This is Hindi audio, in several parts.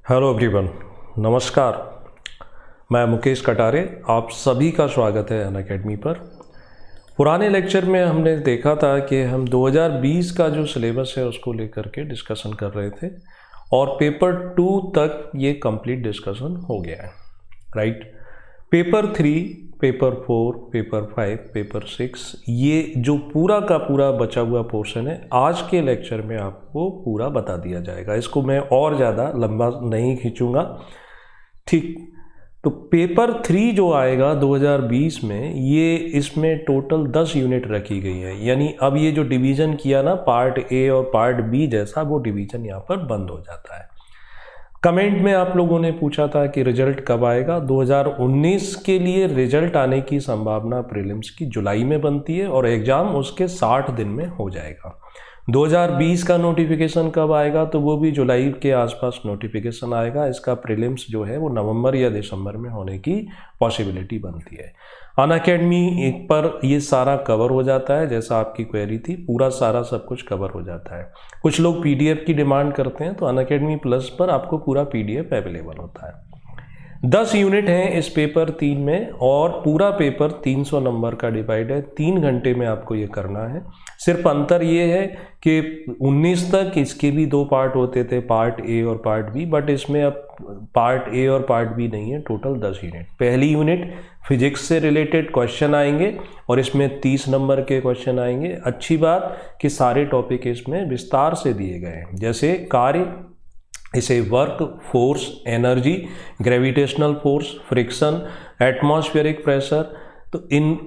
हेलो एवरीवन, नमस्कार। मैं मुकेश कटारे, आप सभी का स्वागत है अनअकैडमी पर। पुराने लेक्चर में हमने देखा था कि हम 2020 का जो सिलेबस है उसको लेकर के डिस्कशन कर रहे थे और पेपर 2 तक ये कंप्लीट डिस्कशन हो गया है, right. Paper 3, paper 4, paper 5, paper 6, ये जो पूरा का पूरा बचा हुआ पोर्शन है आज के लेक्चर में आपको पूरा बता दिया जाएगा। इसको मैं और ज़्यादा लंबा नहीं खींचूंगा, ठीक। तो पेपर 3 जो आएगा 2020 में, ये इसमें टोटल 10 यूनिट रखी गई है। यानी अब ये जो डिवीज़न किया ना पार्ट ए और पार्ट बी जैसा, वो डिवीज़न यहाँ पर बंद हो जाता है। कमेंट में आप लोगों ने पूछा था कि रिजल्ट कब आएगा। 2019 के लिए रिजल्ट आने की संभावना प्रीलिम्स की जुलाई में बनती है और एग्ज़ाम उसके 60 दिन में हो जाएगा। 2020 का नोटिफिकेशन कब आएगा, तो वो भी जुलाई के आसपास नोटिफिकेशन आएगा। इसका प्रीलिम्स जो है वो नवंबर या दिसंबर में होने की पॉसिबिलिटी बनती है। अनअकैडमी पर ये सारा कवर हो जाता है, जैसा आपकी क्वेरी थी, पूरा सारा सब कुछ कवर हो जाता है। कुछ लोग पीडीएफ की डिमांड करते हैं, तो अनअकैडमी प्लस पर आपको पूरा पीडीएफ अवेलेबल होता है। 10 यूनिट हैं इस पेपर 3 में और पूरा पेपर 300 नंबर का डिवाइड है। 3 घंटे में आपको ये करना है। सिर्फ अंतर ये है कि 19 तक इसके भी 2 पार्ट होते थे, पार्ट ए और पार्ट बी, बट इसमें अब पार्ट ए और पार्ट बी नहीं है, टोटल 10 यूनिट। पहली यूनिट फिजिक्स से रिलेटेड क्वेश्चन आएंगे और इसमें 30 नंबर के क्वेश्चन आएंगे। अच्छी बात कि सारे टॉपिक इसमें विस्तार से दिए गए हैं, जैसे कार्य, इसे work, force, energy, gravitational force, friction, atmospheric pressure. तो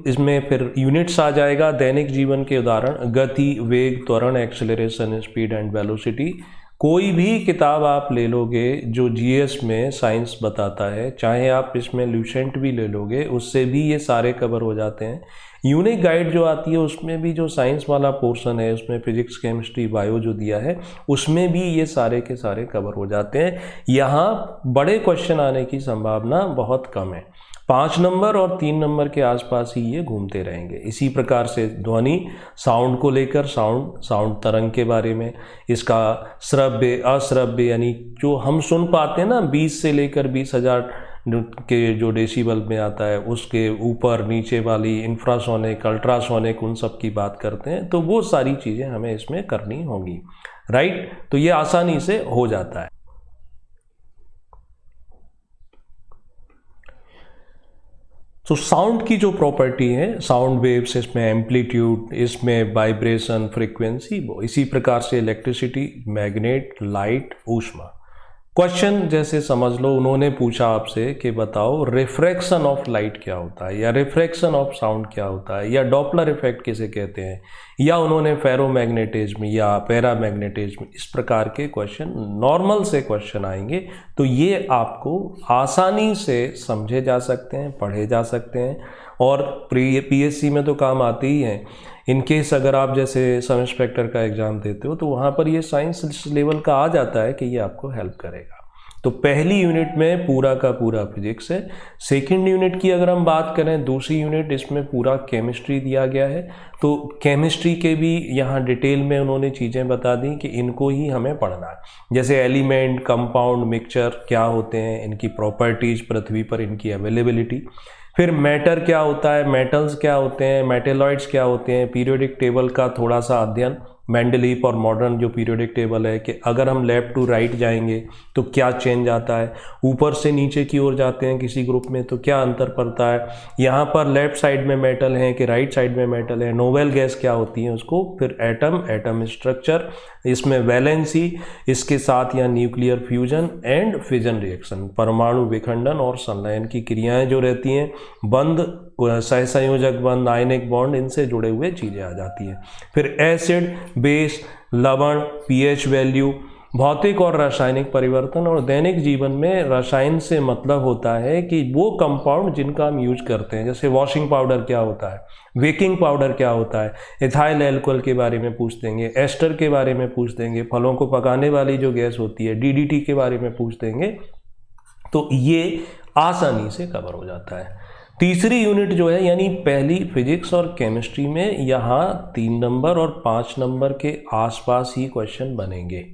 इसमें फिर यूनिट्स आ जाएगा दैनिक जीवन के उदाहरण, गति, वेग, त्वरण, एक्सेलरेशन, स्पीड एंड वेलोसिटी। कोई भी किताब आप ले लोगे जो जीएस में साइंस बताता है, चाहे आप इसमें ल्यूसेंट भी ले लोगे, उससे भी ये सारे कवर हो जाते हैं। यूनिक गाइड जो आती है उसमें भी जो साइंस वाला पोर्शन है, उसमें फिजिक्स, केमिस्ट्री, बायो जो दिया है, उसमें भी ये सारे के सारे कवर हो जाते हैं। यहाँ बड़े क्वेश्चन आने की संभावना बहुत कम है। 5 नंबर और 3 नंबर के आसपास ही ये घूमते रहेंगे। इसी प्रकार से ध्वनि, साउंड को लेकर, साउंड तरंग के बारे में, इसका श्रव्य, अश्रव्य, यानी जो हम सुन पाते हैं ना 20 से लेकर 20,000 के जो डेसिबल में आता है, उसके ऊपर नीचे वाली इंफ्रासोनिक, अल्ट्रासोनिक, उन सब की बात करते हैं। तो वो सारी चीज़ें हमें इसमें करनी होंगी, राइट। तो ये आसानी से हो जाता है। तो साउंड की जो प्रॉपर्टी है, साउंड वेव्स, इसमें एम्पलीट्यूड, इसमें वाइब्रेशन, फ्रीक्वेंसी, वो इसी प्रकार से इलेक्ट्रिसिटी, मैग्नेट, लाइट, ऊष्मा। क्वेश्चन जैसे समझ लो, उन्होंने पूछा आपसे कि बताओ रिफ्रैक्शन ऑफ लाइट क्या होता है, या रिफ्रैक्शन ऑफ साउंड क्या होता है, या डॉपलर इफेक्ट किसे कहते हैं, या उन्होंने फेरोमैग्नेटिज्म या पैरामैग्नेटिज्म, इस प्रकार के क्वेश्चन, नॉर्मल से क्वेश्चन आएंगे। तो ये आपको आसानी से समझे जा सकते हैं, पढ़े जा सकते हैं और पीएससी में तो काम आते ही हैं। इनकेस अगर आप जैसे सब इंस्पेक्टर का एग्ज़ाम देते हो तो वहाँ पर ये साइंस लेवल का आ जाता है कि ये आपको हेल्प करेगा। तो पहली यूनिट में पूरा का पूरा फिजिक्स है। सेकंड यूनिट की अगर हम बात करें, दूसरी यूनिट, इसमें पूरा केमिस्ट्री दिया गया है। तो केमिस्ट्री के भी यहाँ डिटेल में उन्होंने चीज़ें बता दी कि इनको ही हमें पढ़ना है, जैसे एलिमेंट, कंपाउंड, मिक्सचर क्या होते हैं, इनकी प्रॉपर्टीज, पृथ्वी पर इनकी अवेलेबिलिटी। फिर मैटर क्या होता है, मेटल्स क्या होते हैं, मेटेलॉइड्स क्या होते हैं, पीरियोडिक टेबल का थोड़ा सा अध्ययन, मेंडलीफ और मॉडर्न जो पीरियोडिक टेबल है कि अगर हम लेफ्ट टू राइट जाएंगे तो क्या चेंज आता है, ऊपर से नीचे की ओर जाते हैं किसी ग्रुप में तो क्या अंतर पड़ता है, यहाँ पर लेफ्ट साइड में मेटल है कि राइट साइड में मेटल है, नोवेल गैस क्या होती है उसको, फिर एटम स्ट्रक्चर, इसमें वैलेंसी, इसके साथ या nuclear fusion and fission reaction, परमाणु विखंडन और संलयन की क्रियाएं जो रहती हैं, बंध, सहसंयोजक बंध, आयनिक बॉन्ड, इनसे जुड़े हुए चीज़ें आ जाती हैं। फिर एसिड, बेस, लवण, पीएच वैल्यू, भौतिक और रासायनिक परिवर्तन। और दैनिक जीवन में रसायन से मतलब होता है कि वो कंपाउंड जिनका हम यूज करते हैं, जैसे वॉशिंग पाउडर क्या होता है, बेकिंग पाउडर क्या होता है, इथाइल अल्कोहल के बारे में पूछ देंगे, एस्टर के बारे में पूछ देंगे, फलों को पकाने वाली जो गैस होती है डीडीटी के बारे में पूछ देंगे। तो ये आसानी से कवर हो जाता है। तीसरी यूनिट जो है, यानी पहली फिजिक्स और केमिस्ट्री में, यहाँ 3 नंबर और 5 नंबर के आसपास ही क्वेश्चन बनेंगे।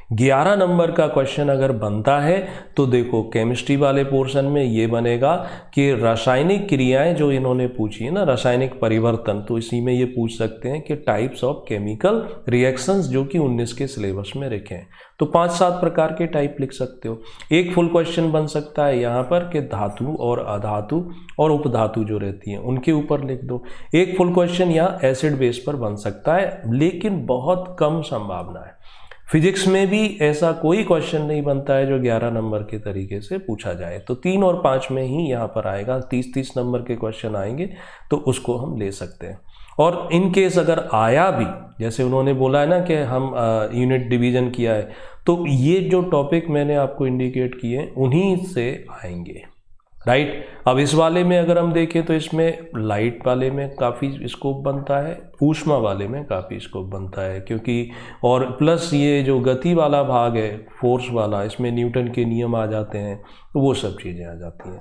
11 नंबर का क्वेश्चन अगर बनता है तो देखो केमिस्ट्री वाले पोर्शन में ये बनेगा कि रासायनिक क्रियाएं जो इन्होंने पूछी है ना, रासायनिक परिवर्तन, तो इसी में ये पूछ सकते हैं कि टाइप्स ऑफ केमिकल रिएक्शंस जो कि 19 के सिलेबस में रखे हैं। तो 5-7 प्रकार के टाइप लिख सकते हो। एक फुल क्वेश्चन बन सकता है यहाँ पर कि धातु और अधातु और उपधातु जो रहती हैं उनके ऊपर लिख दो। एक फुल क्वेश्चन यहाँ एसिड बेस पर बन सकता है, लेकिन बहुत कम संभावना है। फिजिक्स में भी ऐसा कोई क्वेश्चन नहीं बनता है जो 11 नंबर के तरीके से पूछा जाए। तो 3 और 5 में ही यहाँ पर आएगा। 30-30 नंबर के क्वेश्चन आएंगे तो उसको हम ले सकते हैं। और इन केस अगर आया भी, जैसे उन्होंने बोला है ना कि हम यूनिट डिवीजन किया है, तो ये जो टॉपिक मैंने आपको इंडिकेट किए उन्हीं से आएंगे, राइट। अब इस वाले में अगर हम देखें तो इसमें लाइट वाले में काफ़ी स्कोप बनता है, ऊष्मा वाले में काफ़ी स्कोप बनता है, क्योंकि और प्लस ये जो गति वाला भाग है, फोर्स वाला, इसमें न्यूटन के नियम आ जाते हैं, तो वो सब चीज़ें आ जाती हैं।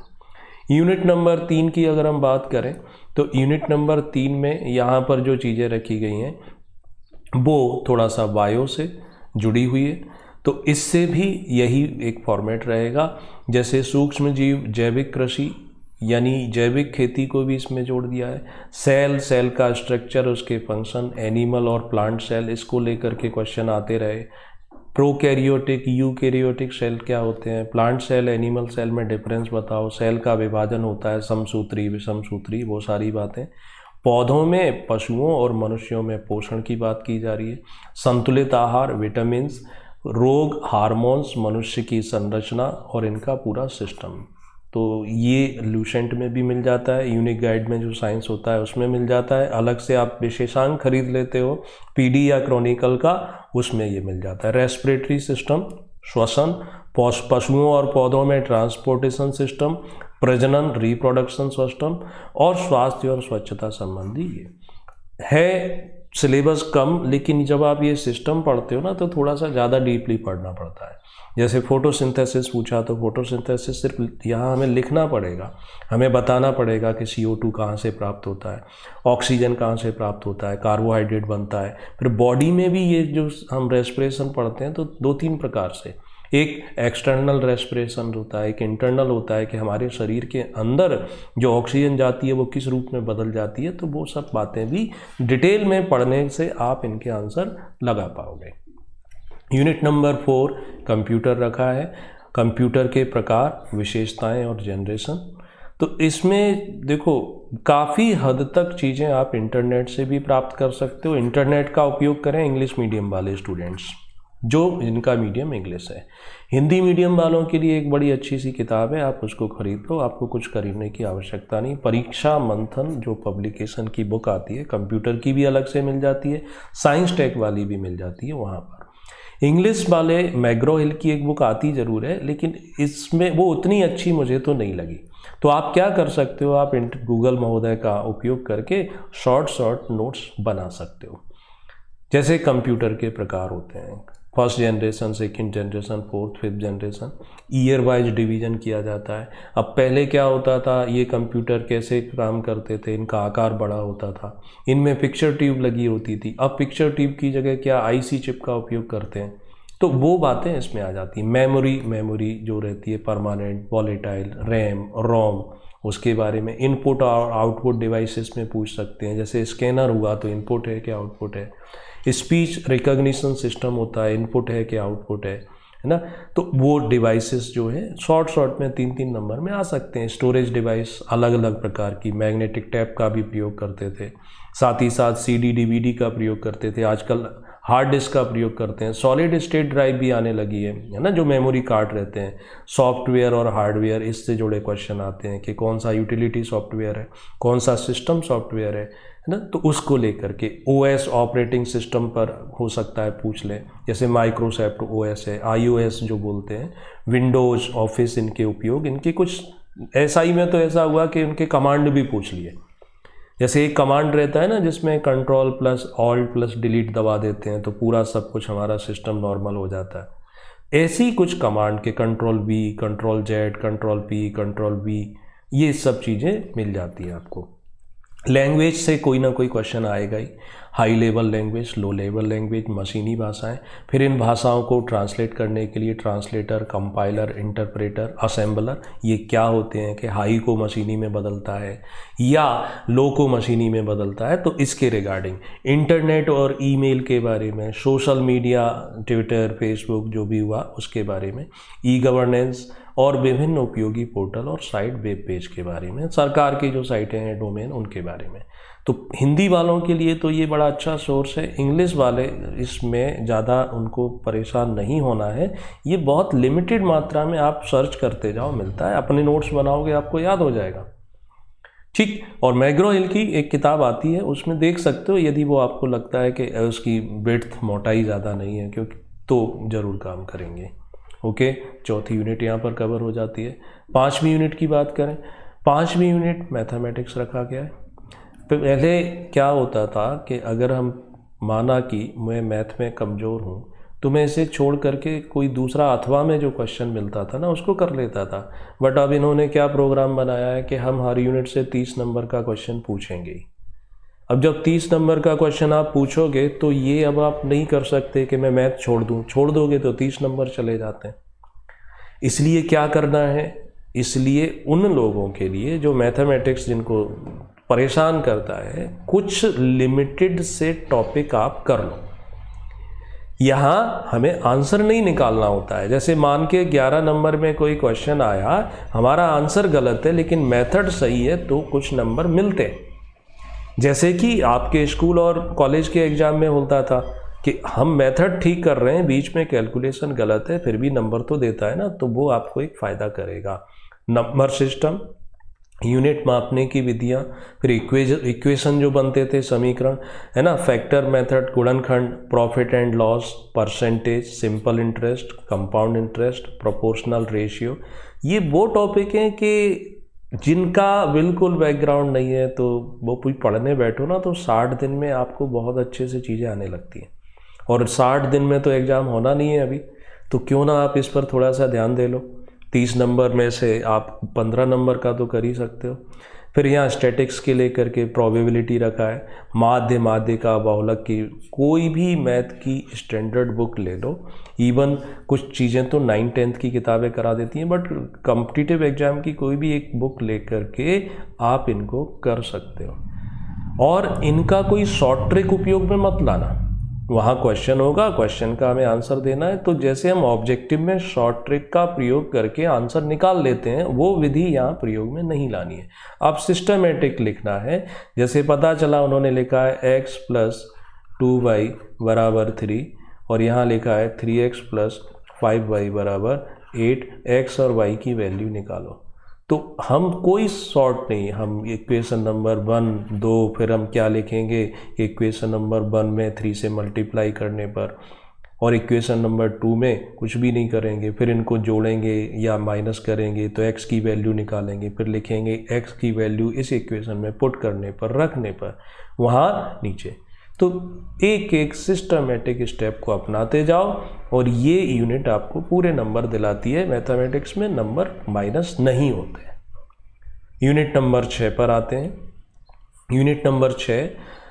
यूनिट नंबर 3 की अगर हम बात करें तो यूनिट नंबर 3 में यहाँ पर जो चीज़ें रखी गई हैं वो थोड़ा सा बायो से जुड़ी हुई है, तो इससे भी यही एक फॉर्मेट रहेगा। जैसे सूक्ष्म जीव, जैविक कृषि यानी जैविक खेती को भी इसमें जोड़ दिया है। सेल का स्ट्रक्चर, उसके फंक्शन, एनिमल और प्लांट सेल, इसको लेकर के क्वेश्चन आते रहे। प्रोकैरियोटिक, यूकैरियोटिक सेल क्या होते हैं, प्लांट सेल, एनिमल सेल में डिफरेंस बताओ, सेल का विभाजन होता है समसूत्री, विषमसूत्री, वो सारी बातें। पौधों में, पशुओं और मनुष्यों में पोषण की बात की जा रही है। संतुलित आहार, विटामिन्स, रोग, हार्मोन्स, मनुष्य की संरचना और इनका पूरा सिस्टम। तो ये लूसेंट में भी मिल जाता है, यूनिक गाइड में जो साइंस होता है उसमें मिल जाता है। अलग से आप विशेषांक खरीद लेते हो पीडी या क्रॉनिकल का, उसमें ये मिल जाता है। रेस्पिरेटरी सिस्टम, श्वसन, पशुओं और पौधों में ट्रांसपोर्टेशन सिस्टम, प्रजनन, रिप्रोडक्शन सिस्टम और स्वास्थ्य और स्वच्छता संबंधी ये है। सिलेबस कम, लेकिन जब आप ये सिस्टम पढ़ते हो ना तो थोड़ा सा ज़्यादा डीपली पढ़ना पड़ता है। जैसे फोटोसिंथेसिस पूछा तो फोटोसिंथेसिस सिर्फ यहाँ हमें लिखना पड़ेगा, हमें बताना पड़ेगा कि CO2 कहाँ से प्राप्त होता है, ऑक्सीजन कहाँ से प्राप्त होता है, कार्बोहाइड्रेट बनता है। फिर बॉडी में भी ये जो हम रेस्पिरेशन पढ़ते हैं तो 2-3 प्रकार से, एक एक्सटर्नल रेस्पिरेशन होता है, एक इंटरनल होता है कि हमारे शरीर के अंदर जो ऑक्सीजन जाती है वो किस रूप में बदल जाती है। तो वो सब बातें भी डिटेल में पढ़ने से आप इनके आंसर लगा पाओगे। यूनिट नंबर 4 कंप्यूटर रखा है। कंप्यूटर के प्रकार, विशेषताएं और जनरेशन। तो इसमें देखो काफ़ी हद तक चीज़ें आप इंटरनेट से भी प्राप्त कर सकते हो। इंटरनेट का उपयोग करें इंग्लिश मीडियम वाले स्टूडेंट्स, जो जिनका मीडियम इंग्लिश है। हिंदी मीडियम वालों के लिए एक बड़ी अच्छी सी किताब है, आप उसको खरीद लो, आपको कुछ खरीदने की आवश्यकता नहीं। परीक्षा मंथन जो पब्लिकेशन की बुक आती है, कंप्यूटर की भी अलग से मिल जाती है, साइंस टेक वाली भी मिल जाती है वहाँ पर। इंग्लिश वाले मैग्रो हिल की एक बुक आती ज़रूर है, लेकिन इसमें वो उतनी अच्छी मुझे तो नहीं लगी। तो आप क्या कर सकते हो, आप गूगल महोदय का उपयोग करके शॉर्ट नोट्स बना सकते हो। जैसे कंप्यूटर के प्रकार होते हैं, first generation, second generation, fourth, fifth generation, year wise division किया जाता है। अब पहले क्या होता था, ये कंप्यूटर कैसे काम करते थे, इनका आकार बड़ा होता था, इनमें पिक्चर ट्यूब लगी होती थी। अब पिक्चर ट्यूब की जगह क्या IC चिप का उपयोग करते हैं, तो वो बातें इसमें आ जाती हैं। मेमोरी जो रहती है परमानेंट, वॉलेटाइल, रैम, रोम, उसके बारे में। इनपुट और आउटपुट डिवाइसेस में पूछ सकते हैं, जैसे स्कैनर हुआ तो इनपुट है कि आउटपुट है। स्पीच रिकॉग्निशन सिस्टम होता है, इनपुट है कि आउटपुट है ना। तो वो डिवाइसेस जो है शॉर्ट में 3-3 नंबर में आ सकते हैं। स्टोरेज डिवाइस अलग अलग प्रकार की, मैग्नेटिक टैप का भी प्रयोग करते थे, साथ ही साथ CD DVD का प्रयोग करते थे। आजकल हार्ड डिस्क का प्रयोग करते हैं। सॉलिड स्टेट ड्राइव भी आने लगी है ना, जो मेमोरी कार्ड रहते हैं। सॉफ्टवेयर और हार्डवेयर, इससे जुड़े क्वेश्चन आते हैं कि कौन सा यूटिलिटी सॉफ्टवेयर है, कौन सा सिस्टम सॉफ्टवेयर है ना। तो उसको लेकर के OS ऑपरेटिंग सिस्टम पर हो सकता है पूछ ले, जैसे माइक्रोसॉफ्ट OS है, iOS जो बोलते हैं, विंडोज़, ऑफिस, इनके उपयोग, इनके कुछ SI में तो ऐसा हुआ कि उनके कमांड भी पूछ लिए। जैसे एक कमांड रहता है ना जिसमें Ctrl+Alt+Delete दबा देते हैं तो पूरा सब कुछ हमारा सिस्टम नॉर्मल हो जाता है। ऐसी कुछ कमांड के Ctrl+V, Ctrl+Z, Ctrl+P, Ctrl+V, ये सब चीज़ें मिल जाती हैं आपको। लैंग्वेज से कोई ना कोई क्वेश्चन आएगा ही, high level language, low level language, मशीनी भाषाएं, फिर इन भाषाओं को ट्रांसलेट करने के लिए ट्रांसलेटर, कंपाइलर, इंटरप्रेटर, असेंबलर, ये क्या होते हैं कि हाई को मशीनी में बदलता है या लो को मशीनी में बदलता है, तो इसके रिगार्डिंग इंटरनेट और ईमेल के बारे में, सोशल मीडिया, ट्विटर, फेसबुक जो भी हुआ उसके बारे में, ई गवर्नेंस और विभिन्न उपयोगी पोर्टल और साइट वेब पेज के बारे में, सरकार की जो साइटें हैं डोमेन उनके बारे में। तो हिंदी वालों के लिए तो ये बड़ा अच्छा सोर्स है। इंग्लिश वाले इसमें ज़्यादा उनको परेशान नहीं होना है, ये बहुत लिमिटेड मात्रा में आप सर्च करते जाओ, मिलता है, अपने नोट्स बनाओगे आपको याद हो जाएगा, ठीक। और मैग्रो हिल की एक किताब आती है, उसमें देख सकते हो, यदि वो आपको लगता है कि उसकी विड्थ, मोटाई ज़्यादा नहीं है, क्योंकि तो ज़रूर काम करेंगे। ओके, चौथी यूनिट यहाँ पर कवर हो जाती है। 5वीं यूनिट की बात करें, 5वीं यूनिट मैथमेटिक्स रखा गया है। पहले क्या होता था कि अगर हम माना कि मैं मैथ में कमज़ोर हूँ तो मैं इसे छोड़ करके कोई दूसरा अथवा में जो क्वेश्चन मिलता था ना उसको कर लेता था, बट अब इन्होंने क्या प्रोग्राम बनाया है कि हम हर यूनिट से 30 नंबर का क्वेश्चन पूछेंगे। अब जब 30 नंबर का क्वेश्चन आप पूछोगे तो ये अब आप नहीं कर सकते कि मैं मैथ छोड़ दूँ, छोड़ दोगे तो 30 नंबर चले जाते हैं। इसलिए क्या करना है, इसलिए उन लोगों के लिए जो मैथमेटिक्स जिनको परेशान करता है, कुछ लिमिटेड से टॉपिक आप कर लो। यहाँ हमें आंसर नहीं निकालना होता है। जैसे मान के 11 नंबर में कोई क्वेश्चन आया, हमारा आंसर गलत है लेकिन मेथड सही है, तो कुछ नंबर मिलते हैं। जैसे कि आपके स्कूल और कॉलेज के एग्जाम में होता था कि हम मेथड ठीक कर रहे हैं, बीच में कैलकुलेशन गलत है, फिर भी नंबर तो देता है ना, तो वो आपको एक फ़ायदा करेगा। नंबर सिस्टम, यूनिट मापने की विधियाँ, फिर इक्वेशन जो बनते थे, समीकरण, है ना, फैक्टर मेथड, गुणनखंड, profit and loss, percentage, simple interest, compound interest, proportional ratio, ये वो टॉपिक हैं कि जिनका बिल्कुल बैकग्राउंड नहीं है तो वो कोई पढ़ने बैठो ना तो 60 दिन में आपको बहुत अच्छे से चीज़ें आने लगती हैं। और 60 दिन में तो एग्ज़ाम होना नहीं है अभी, तो क्यों ना आप इस पर थोड़ा सा ध्यान दे लो। 30 नंबर में से आप 15 नंबर का तो कर ही सकते हो। फिर यहाँ स्टैटिक्स के लेकर के प्रोबेबिलिटी रखा है, माध्य, माध्यिका, बहुलक की, कोई भी मैथ की स्टैंडर्ड बुक ले लो। इवन कुछ चीज़ें तो 9th-10th की किताबें करा देती हैं, बट कॉम्पिटिटिव एग्जाम की कोई भी एक बुक लेकर के आप इनको कर सकते हो। और इनका कोई शॉर्ट ट्रिक उपयोग में मत लाना। वहाँ क्वेश्चन होगा, क्वेश्चन का हमें आंसर देना है, तो जैसे हम ऑब्जेक्टिव में शॉर्ट ट्रिक का प्रयोग करके आंसर निकाल लेते हैं, वो विधि यहाँ प्रयोग में नहीं लानी है। अब सिस्टमेटिक लिखना है। जैसे पता चला उन्होंने लिखा है x + 2y = 3 और यहाँ लिखा है 3x + 5y = 8, x और y की वैल्यू निकालो। तो हम कोई शॉर्ट नहीं, हम इक्वेशन नंबर 1, 2, फिर हम क्या लिखेंगे, इक्वेशन नंबर 1 में 3 से मल्टीप्लाई करने पर, और इक्वेशन नंबर 2 में कुछ भी नहीं करेंगे, फिर इनको जोड़ेंगे या माइनस करेंगे तो x की वैल्यू निकालेंगे, फिर लिखेंगे x की वैल्यू इस इक्वेशन में पुट करने पर, रखने पर, वहाँ नीचे। तो एक एक सिस्टमेटिक स्टेप को अपनाते जाओ और ये यूनिट आपको पूरे नंबर दिलाती है। मैथमेटिक्स में नंबर माइनस नहीं होते। यूनिट नंबर 6 पर आते हैं। यूनिट नंबर 6,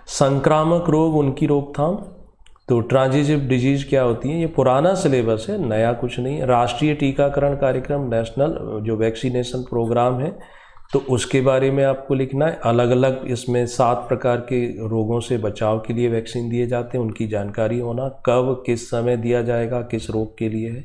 संक्रामक रोग, उनकी रोकथाम। तो ट्रांजिटिव डिजीज क्या होती है, ये पुराना सिलेबस है, नया कुछ नहीं है। राष्ट्रीय टीकाकरण कार्यक्रम, नेशनल जो वैक्सीनेशन प्रोग्राम है, तो उसके बारे में आपको लिखना है। अलग अलग इसमें 7 प्रकार के रोगों से बचाव के लिए वैक्सीन दिए जाते हैं, उनकी जानकारी होना, कब किस समय दिया जाएगा, किस रोग के लिए है।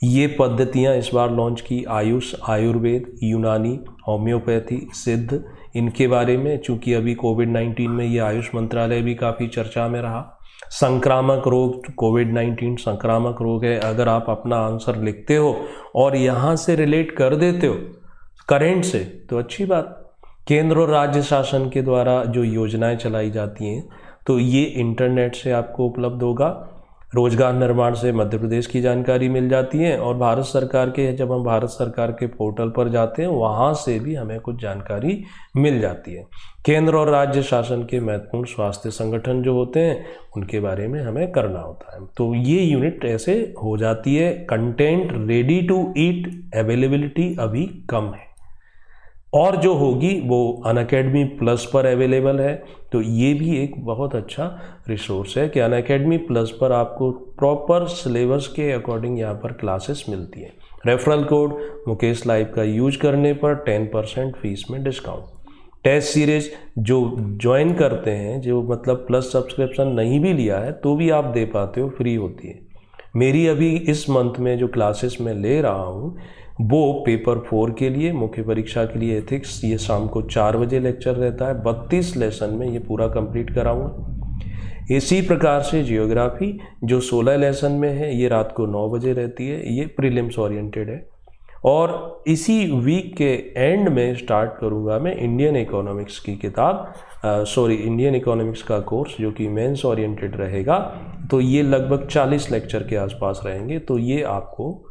ये पद्धतियाँ इस बार लॉन्च की, आयुष, आयुर्वेद, यूनानी, होम्योपैथी, सिद्ध, इनके बारे में, चूँकि अभी कोविड-19 में ये आयुष मंत्रालय भी काफ़ी चर्चा में रहा। संक्रामक रोग, कोविड-19 संक्रामक रोग है। अगर आप अपना आंसर लिखते हो और यहाँ से रिलेट कर देते हो करेंट से तो अच्छी बात। केंद्र और राज्य शासन के द्वारा जो योजनाएं चलाई जाती हैं तो ये इंटरनेट से आपको उपलब्ध होगा। रोजगार निर्माण से मध्य प्रदेश की जानकारी मिल जाती है, और भारत सरकार के, जब हम भारत सरकार के पोर्टल पर जाते हैं वहाँ से भी हमें कुछ जानकारी मिल जाती है। केंद्र और राज्य शासन के महत्वपूर्ण स्वास्थ्य संगठन जो होते हैं उनके बारे में हमें करना होता है। तो ये यूनिट ऐसे हो जाती है। Content ready to eat, availability अभी कम है। और जो होगी वो अनअकैडमी प्लस पर अवेलेबल है। तो ये भी एक बहुत अच्छा रिसोर्स है कि अनअकैडमी प्लस पर आपको प्रॉपर सिलेबस के अकॉर्डिंग यहाँ पर क्लासेस मिलती है। रेफरल कोड मुकेश लाइव का यूज करने पर 10% फीस में डिस्काउंट। टेस्ट सीरीज जो ज्वाइन करते हैं, जो मतलब प्लस सब्सक्रिप्शन नहीं भी लिया है तो भी आप दे पाते हो, फ्री होती है। मेरी अभी इस मंथ में जो क्लासेस मैं ले रहा हूँ वो पेपर 4 के लिए, मुख्य परीक्षा के लिए एथिक्स, ये शाम को 4 बजे लेक्चर रहता है। 32 लेसन में ये पूरा कंप्लीट कराऊंगा। इसी प्रकार से जियोग्राफी जो 16 लेसन में है ये रात को 9 बजे रहती है, ये प्रीलिम्स ओरिएंटेड है। और इसी वीक के एंड में स्टार्ट करूंगा मैं इंडियन इकोनॉमिक्स की किताब, इंडियन इकोनॉमिक्स का कोर्स जो कि मेंस ओरिएंटेड रहेगा। तो ये लगभग 40 लेक्चर के आसपास रहेंगे, तो ये आपको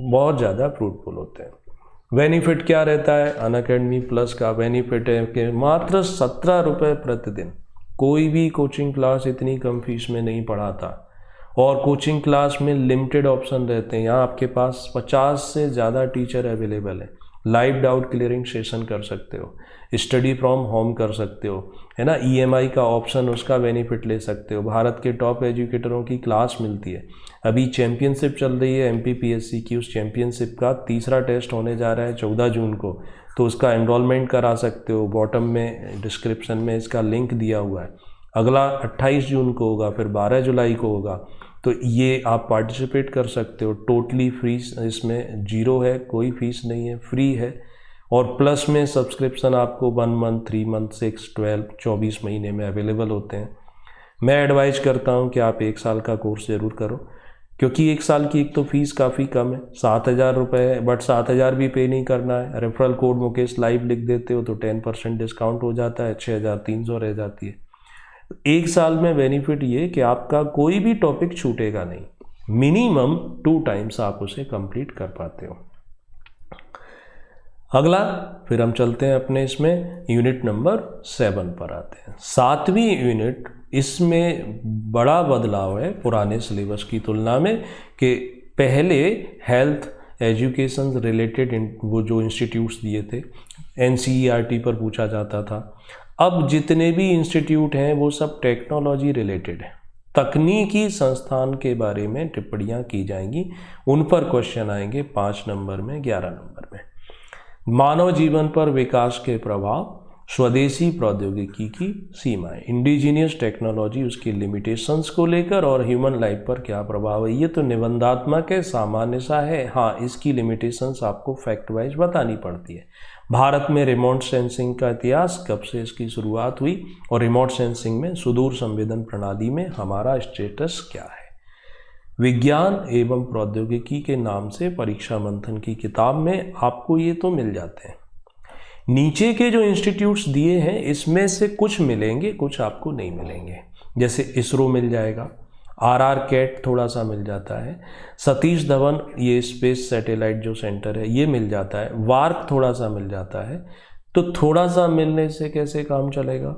बहुत ज़्यादा फ्रूटफुल होते हैं। बेनिफिट क्या रहता है? अनअकैडमी प्लस का बेनिफिट है कि मात्र 17 रुपये प्रतिदिन। कोई भी कोचिंग क्लास इतनी कम फीस में नहीं पढ़ाता, और कोचिंग क्लास में लिमिटेड ऑप्शन रहते हैं। यहाँ आपके पास 50 से ज़्यादा टीचर अवेलेबल है। लाइव डाउट क्लियरिंग सेशन कर सकते हो, स्टडी फ्रॉम होम कर सकते हो, है ना। EMI का ऑप्शन, उसका बेनिफिट ले सकते हो। भारत के टॉप एजुकेटरों की क्लास मिलती है। अभी चैम्पियनशिप चल रही है MPPSC की, उस चैम्पियनशिप का तीसरा टेस्ट होने जा रहा है 14 जून को, तो उसका एनरोलमेंट करा सकते हो। बॉटम में डिस्क्रिप्शन में इसका लिंक दिया हुआ है। अगला 28 जून को होगा, फिर 12 जुलाई को होगा, तो ये आप पार्टिसिपेट कर सकते हो। टोटली फ्री, इसमें जीरो है, कोई फीस नहीं है, फ्री है। और प्लस में सब्सक्रिप्शन आपको 1 मंथ, 3 मंथ, 6, 12, 24 महीने में अवेलेबल होते हैं। मैं एडवाइज करता हूँ कि आप 1 साल का कोर्स ज़रूर करो, क्योंकि 1 साल की एक तो फीस काफ़ी कम है, 7,000 रुपये है, बट 7,000 भी पे नहीं करना है। रेफरल कोड मुकेश लाइव लिख देते हो तो 10% डिस्काउंट हो जाता है, 6,300 रह जाती है। 1 साल में बेनिफिट ये कि आपका कोई भी टॉपिक छूटेगा नहीं, मिनिमम 2 टाइम्स आप उसे कंप्लीट कर पाते हो। अगला फिर हम चलते हैं अपने इसमें यूनिट नंबर 7 पर आते हैं। 7वीं यूनिट, इसमें बड़ा बदलाव है पुराने सिलेबस की तुलना में कि पहले हेल्थ एजुकेशन रिलेटेड वो जो इंस्टीट्यूट्स दिए थे NCERT पर पूछा जाता था। अब जितने भी इंस्टीट्यूट हैं वो सब टेक्नोलॉजी रिलेटेड है। तकनीकी संस्थान के बारे में टिप्पणियाँ की जाएंगी, उन पर क्वेश्चन आएंगे 5 नंबर में, 11 नंबर में। मानव जीवन पर विकास के प्रभाव, स्वदेशी प्रौद्योगिकी की सीमाएं, इंडिजीनियस टेक्नोलॉजी उसकी लिमिटेशंस को लेकर, और ह्यूमन लाइफ पर क्या प्रभाव है। ये तो निबंधात्मक है, सामान्य सा है। हाँ, इसकी लिमिटेशंस आपको फैक्ट वाइज बतानी पड़ती है। भारत में रिमोट सेंसिंग का इतिहास, कब से इसकी शुरुआत हुई, और रिमोट सेंसिंग में सुदूर संवेदन प्रणाली में हमारा स्टेटस क्या है। विज्ञान एवं प्रौद्योगिकी के नाम से परीक्षा मंथन की किताब में आपको ये तो मिल जाते हैं। नीचे के जो इंस्टीट्यूट्स दिए हैं इसमें से कुछ मिलेंगे, कुछ आपको नहीं मिलेंगे। जैसे इसरो मिल जाएगा, RR कैट थोड़ा सा मिल जाता है, सतीश धवन ये स्पेस सैटेलाइट जो सेंटर है ये मिल जाता है, वार्क थोड़ा सा मिल जाता है। तो थोड़ा सा मिलने से कैसे काम चलेगा?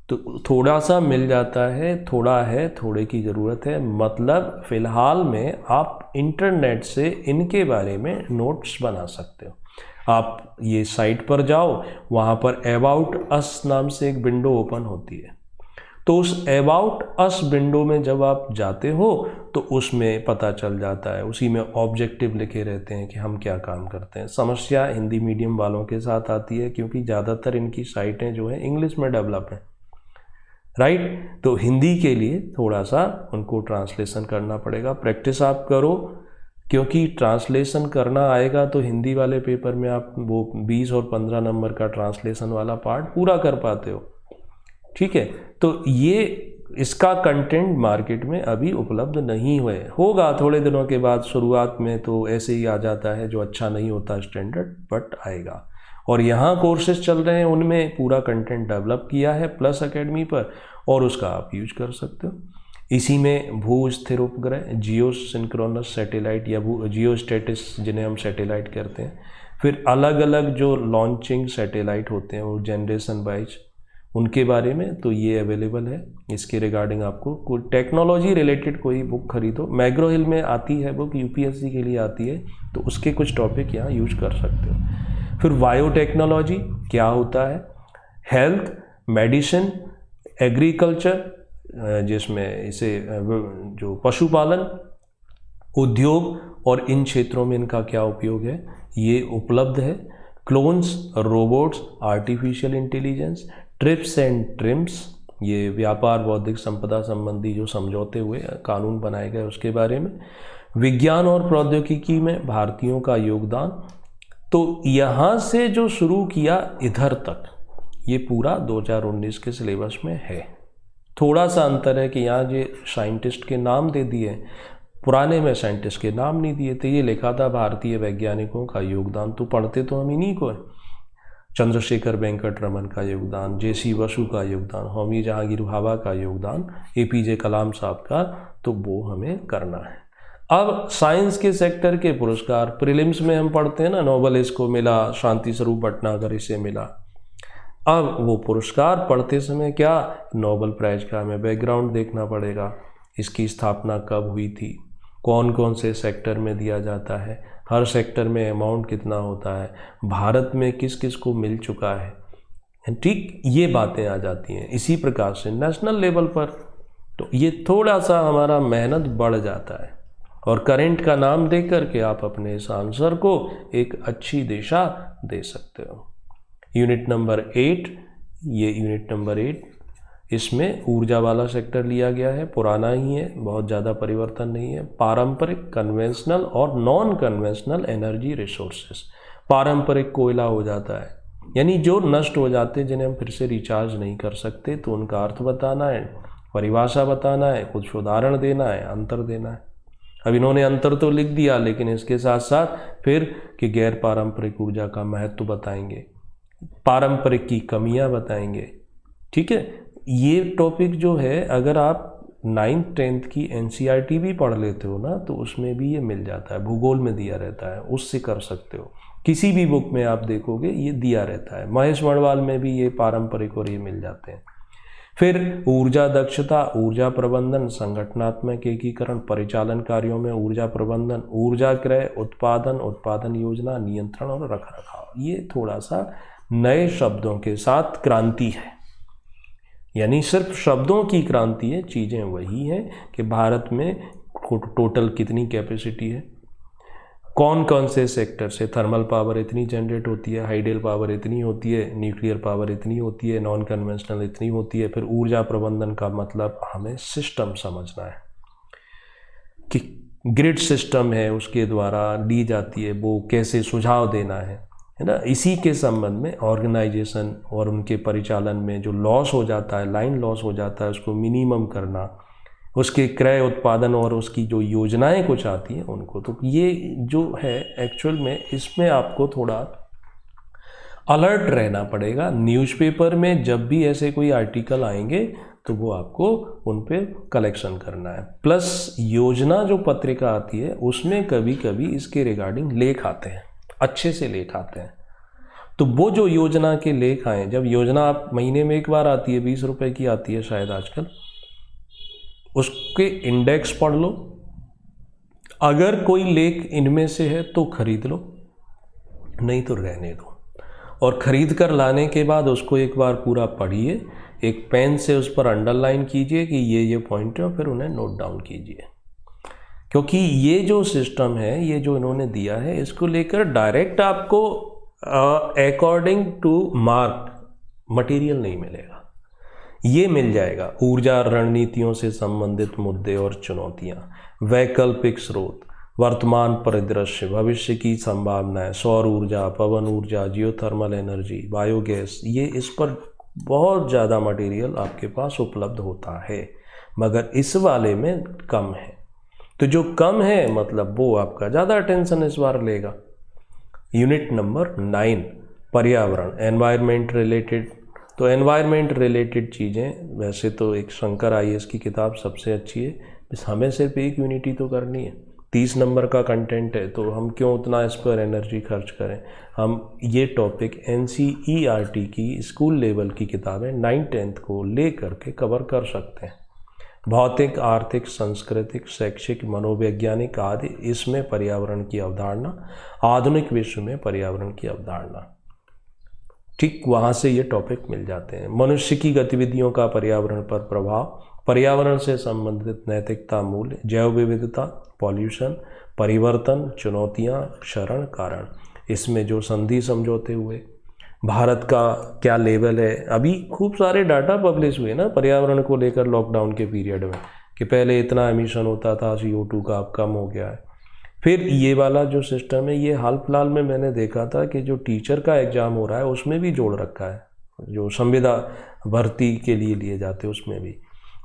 तो थोड़ा सा मिल जाता है, थोड़ा है, थोड़े की ज़रूरत है। मतलब फ़िलहाल में आप इंटरनेट से इनके बारे में नोट्स बना सकते हो। आप ये साइट पर जाओ, वहाँ पर अबाउट अस नाम से एक विंडो ओपन होती है। तो उस अबाउट अस विंडो में जब आप जाते हो तो उसमें पता चल जाता है, उसी में ऑब्जेक्टिव लिखे रहते हैं कि हम क्या काम करते हैं। समस्या हिंदी मीडियम वालों के साथ आती है, क्योंकि ज़्यादातर इनकी साइटें जो हैं इंग्लिश में डेवलप हैं, राइट। तो हिंदी के लिए थोड़ा सा उनको ट्रांसलेशन करना पड़ेगा। प्रैक्टिस आप करो, क्योंकि ट्रांसलेशन करना आएगा तो हिंदी वाले पेपर में आप वो 20 और 15 नंबर का ट्रांसलेशन वाला पार्ट पूरा कर पाते हो, ठीक है। तो ये इसका कंटेंट मार्केट में अभी उपलब्ध नहीं होगा थोड़े दिनों के बाद। शुरुआत में तो ऐसे ही आ जाता है, जो अच्छा नहीं होता स्टैंडर्ड, बट आएगा। और यहाँ कोर्सेज चल रहे हैं, उनमें पूरा कंटेंट डेवलप किया है प्लस अकेडमी पर, और उसका आप यूज कर सकते हो। इसी में भू स्थिर उपग्रह, जियो सिंक्रोनस सैटेलाइट या जियो स्टेटिस जिन्हें हम सैटेलाइट कहते हैं, फिर अलग अलग जो लॉन्चिंग सैटेलाइट होते हैं वो जनरेशन वाइज, उनके बारे में तो ये अवेलेबल है। इसके रिगार्डिंग आपको कोई टेक्नोलॉजी रिलेटेड कोई बुक खरीदो, मैग्रो हिल में आती है बुक, UPSC के लिए आती है, तो उसके कुछ टॉपिक यहाँ यूज कर सकते हो। फिर बायोटेक्नोलॉजी क्या होता है, हेल्थ, मेडिसिन, एग्रीकल्चर जिसमें इसे जो पशुपालन, उद्योग और इन क्षेत्रों में इनका क्या उपयोग है ये उपलब्ध है। Clones, robots, artificial intelligence, trips and TRIMS, ये व्यापार बौद्धिक संपदा संबंधी जो समझौते हुए कानून बनाए गए उसके बारे में। विज्ञान और प्रौद्योगिकी में भारतीयों का योगदान, तो यहाँ से जो शुरू किया इधर तक ये पूरा 2019 के सिलेबस में है। थोड़ा सा अंतर है कि यहाँ जो साइंटिस्ट के नाम दे दिए, पुराने में साइंटिस्ट के नाम नहीं दिए थे, ये लिखा था भारतीय वैज्ञानिकों का योगदान, तो पढ़ते तो हम इन्हीं को है। चंद्रशेखर वेंकट रमन का योगदान, जेसी बसु का योगदान, होमी जहांगीर भाभा का योगदान, एपीजे कलाम साहब का, तो वो हमें करना है। अब साइंस के सेक्टर के पुरस्कार प्रीलिम्स में हम पढ़ते हैं ना, नोबेल इसको मिला, शांति स्वरूप भटनागर इसे मिला। अब वो पुरस्कार पढ़ते समय क्या नोबेल प्राइज का हमें बैकग्राउंड देखना पड़ेगा, इसकी स्थापना कब हुई थी, कौन कौन से सेक्टर में दिया जाता है, हर सेक्टर में अमाउंट कितना होता है, भारत में किस किस को मिल चुका है, ठीक, ये बातें आ जाती हैं। इसी प्रकार से नेशनल लेवल पर तो ये थोड़ा सा हमारा मेहनत बढ़ जाता है, और करंट का नाम दे करके आप अपने इस आंसर को एक अच्छी दिशा दे सकते हो। यूनिट नंबर 8, ये यूनिट नंबर 8, इसमें ऊर्जा वाला सेक्टर लिया गया है, पुराना ही है, बहुत ज़्यादा परिवर्तन नहीं है। पारंपरिक, कन्वेंशनल और नॉन कन्वेंशनल एनर्जी रिसोर्सेस। पारंपरिक कोयला हो जाता है, यानी जो नष्ट हो जाते हैं, जिन्हें हम फिर से रिचार्ज नहीं कर सकते, तो उनका अर्थ बताना है, परिभाषा बताना है, कुछ उदाहरण देना है, अंतर देना है। अब इन्होंने अंतर तो लिख दिया, लेकिन इसके साथ साथ फिर कि गैर पारंपरिक ऊर्जा का महत्व बताएंगे, पारंपरिक की कमियां बताएंगे। ठीक है, ये टॉपिक जो है अगर आप 9th 10th की NCERT भी पढ़ लेते हो ना, तो उसमें भी ये मिल जाता है, भूगोल में दिया रहता है, उससे कर सकते हो। किसी भी बुक में आप देखोगे ये दिया रहता है, महेश वर्णवाल में भी ये पारंपरिक और ये मिल जाते हैं। फिर ऊर्जा दक्षता, ऊर्जा प्रबंधन, संगठनात्मक एकीकरण, परिचालन कार्यों में ऊर्जा प्रबंधन, ऊर्जा क्रय, उत्पादन, उत्पादन योजना, नियंत्रण और रखरखाव। ये थोड़ा सा नए शब्दों के साथ क्रांति है, यानी सिर्फ शब्दों की क्रांति है, चीज़ें वही हैं कि भारत में टोटल कितनी कैपेसिटी है, कौन कौन से सेक्टर से थर्मल पावर इतनी जनरेट होती है, हाइडल पावर इतनी होती है, न्यूक्लियर पावर इतनी होती है, नॉन कन्वेंशनल इतनी होती है। फिर ऊर्जा प्रबंधन का मतलब हमें सिस्टम समझना है कि ग्रिड सिस्टम है, उसके द्वारा ली जाती है, वो कैसे सुझाव देना है ना। इसी के संबंध में ऑर्गेनाइजेशन और उनके परिचालन में जो लॉस हो जाता है, लाइन लॉस हो जाता है, उसको मिनिमम करना, उसके क्रय, उत्पादन और उसकी जो योजनाएं कुछ आती हैं उनको, तो ये जो है एक्चुअल में इसमें आपको थोड़ा अलर्ट रहना पड़ेगा। न्यूज़पेपर में जब भी ऐसे कोई आर्टिकल आएंगे तो वो आपको उन पे कलेक्शन करना है। प्लस योजना जो पत्रिका आती है उसमें कभी कभी इसके रिगार्डिंग लेख आते हैं, अच्छे से लेख आते हैं। तो वो जो योजना के लेख आए, जब योजना आप महीने में एक बार आती है, 20 रुपए की आती है शायद आजकल, उसके इंडेक्स पढ़ लो, अगर कोई लेख इनमें से है तो खरीद लो, नहीं तो रहने दो। और खरीद कर लाने के बाद उसको एक बार पूरा पढ़िए, एक पेन से उस पर अंडरलाइन कीजिए कि ये पॉइंट है, और फिर उन्हें नोट डाउन कीजिए। क्योंकि ये जो सिस्टम है, ये जो इन्होंने दिया है, इसको लेकर डायरेक्ट आपको अकॉर्डिंग टू मार्क मटेरियल नहीं मिलेगा। ये मिल जाएगा ऊर्जा रणनीतियों से संबंधित मुद्दे और चुनौतियां, वैकल्पिक स्रोत, वर्तमान परिदृश्य, भविष्य की संभावनाएं, सौर ऊर्जा, पवन ऊर्जा, जियोथर्मल एनर्जी, बायोगैस, ये इस पर बहुत ज़्यादा मटेरियल आपके पास उपलब्ध होता है, मगर इस वाले में कम है। तो जो कम है मतलब वो आपका ज़्यादा अटेंशन इस बार लेगा। यूनिट नंबर 9, पर्यावरण, एनवायरनमेंट रिलेटेड। तो एनवायरनमेंट रिलेटेड चीज़ें, वैसे तो एक शंकर IAS की किताब सबसे अच्छी है, बस हमें सिर्फ एक यूनिट ही तो करनी है, 30 नंबर का कंटेंट है, तो हम क्यों उतना इस पर एनर्जी खर्च करें। हम ये टॉपिक NCERT की स्कूल लेवल की किताबें 9th 10th को ले करके कवर कर सकते हैं। भौतिक, आर्थिक, सांस्कृतिक, शैक्षिक, मनोवैज्ञानिक आदि, इसमें पर्यावरण की अवधारणा, आधुनिक विश्व में पर्यावरण की अवधारणा। ठीक वहाँ से ये टॉपिक मिल जाते हैं। मनुष्य की गतिविधियों का पर्यावरण पर प्रभाव, पर्यावरण से संबंधित नैतिकता मूल्य, जैव विविधता, पॉल्यूशन, परिवर्तन, चुनौतियाँ, क्षरण, कारण। इसमें जो संधि समझौते हुए, भारत का क्या लेवल है, अभी खूब सारे डाटा पब्लिश हुए ना पर्यावरण को लेकर लॉकडाउन के पीरियड में, कि पहले इतना एमिशन होता था CO2 का, अब कम हो गया है। फिर ये वाला जो सिस्टम है, ये हाल फिलहाल में मैंने देखा था कि जो टीचर का एग्ज़ाम हो रहा है उसमें भी जोड़ रखा है, जो संविदा भर्ती के लिए लिए जाते हैं उसमें भी।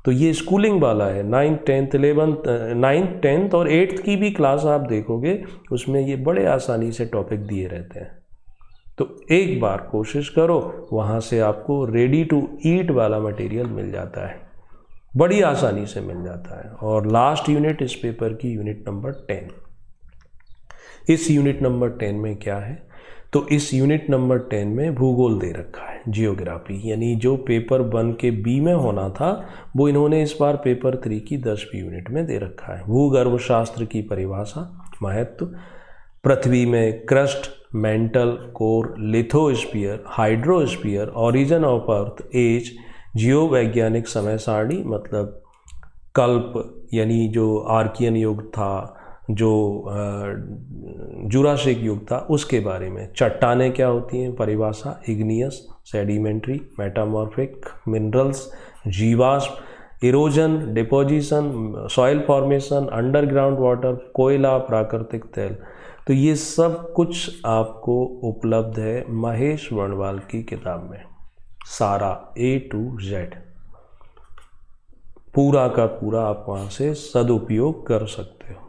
तो ये स्कूलिंग वाला है, 9th 10th 11th 9th 10th और 8th की भी क्लास आप देखोगे, उसमें ये बड़े आसानी से टॉपिक दिए रहते हैं। तो एक बार कोशिश करो, वहाँ से आपको रेडी टू ईट वाला मटेरियल मिल जाता है, बड़ी आसानी से मिल जाता है। और लास्ट यूनिट इस पेपर की यूनिट नंबर 10। इस यूनिट नंबर 10 में क्या है, तो इस यूनिट नंबर 10 में भूगोल दे रखा है, जियोग्राफी, यानी जो पेपर 1 के बी में होना था वो इन्होंने इस बार पेपर 3 की 10वीं यूनिट में दे रखा है। भूगर्भशास्त्र की परिभाषा, महत्व, पृथ्वी में crust, mantle, core, lithosphere, hydrosphere, origin of earth, age, जियो वैज्ञानिक समय सारणी, मतलब कल्प यानी जो आर्कियन युग था, जो जुरासिक युग था, उसके बारे में। चट्टानें क्या होती हैं, परिभाषा, इग्नियस, सेडिमेंट्री, मेटामॉर्फिक, मिनरल्स, जीवाश्म, erosion, deposition, soil formation, underground water, कोयला, प्राकृतिक तेल। तो ये सब कुछ आपको उपलब्ध है महेश वर्णवाल की किताब में, सारा A to Z, पूरा का पूरा आप वहाँ से सदुपयोग कर सकते हो।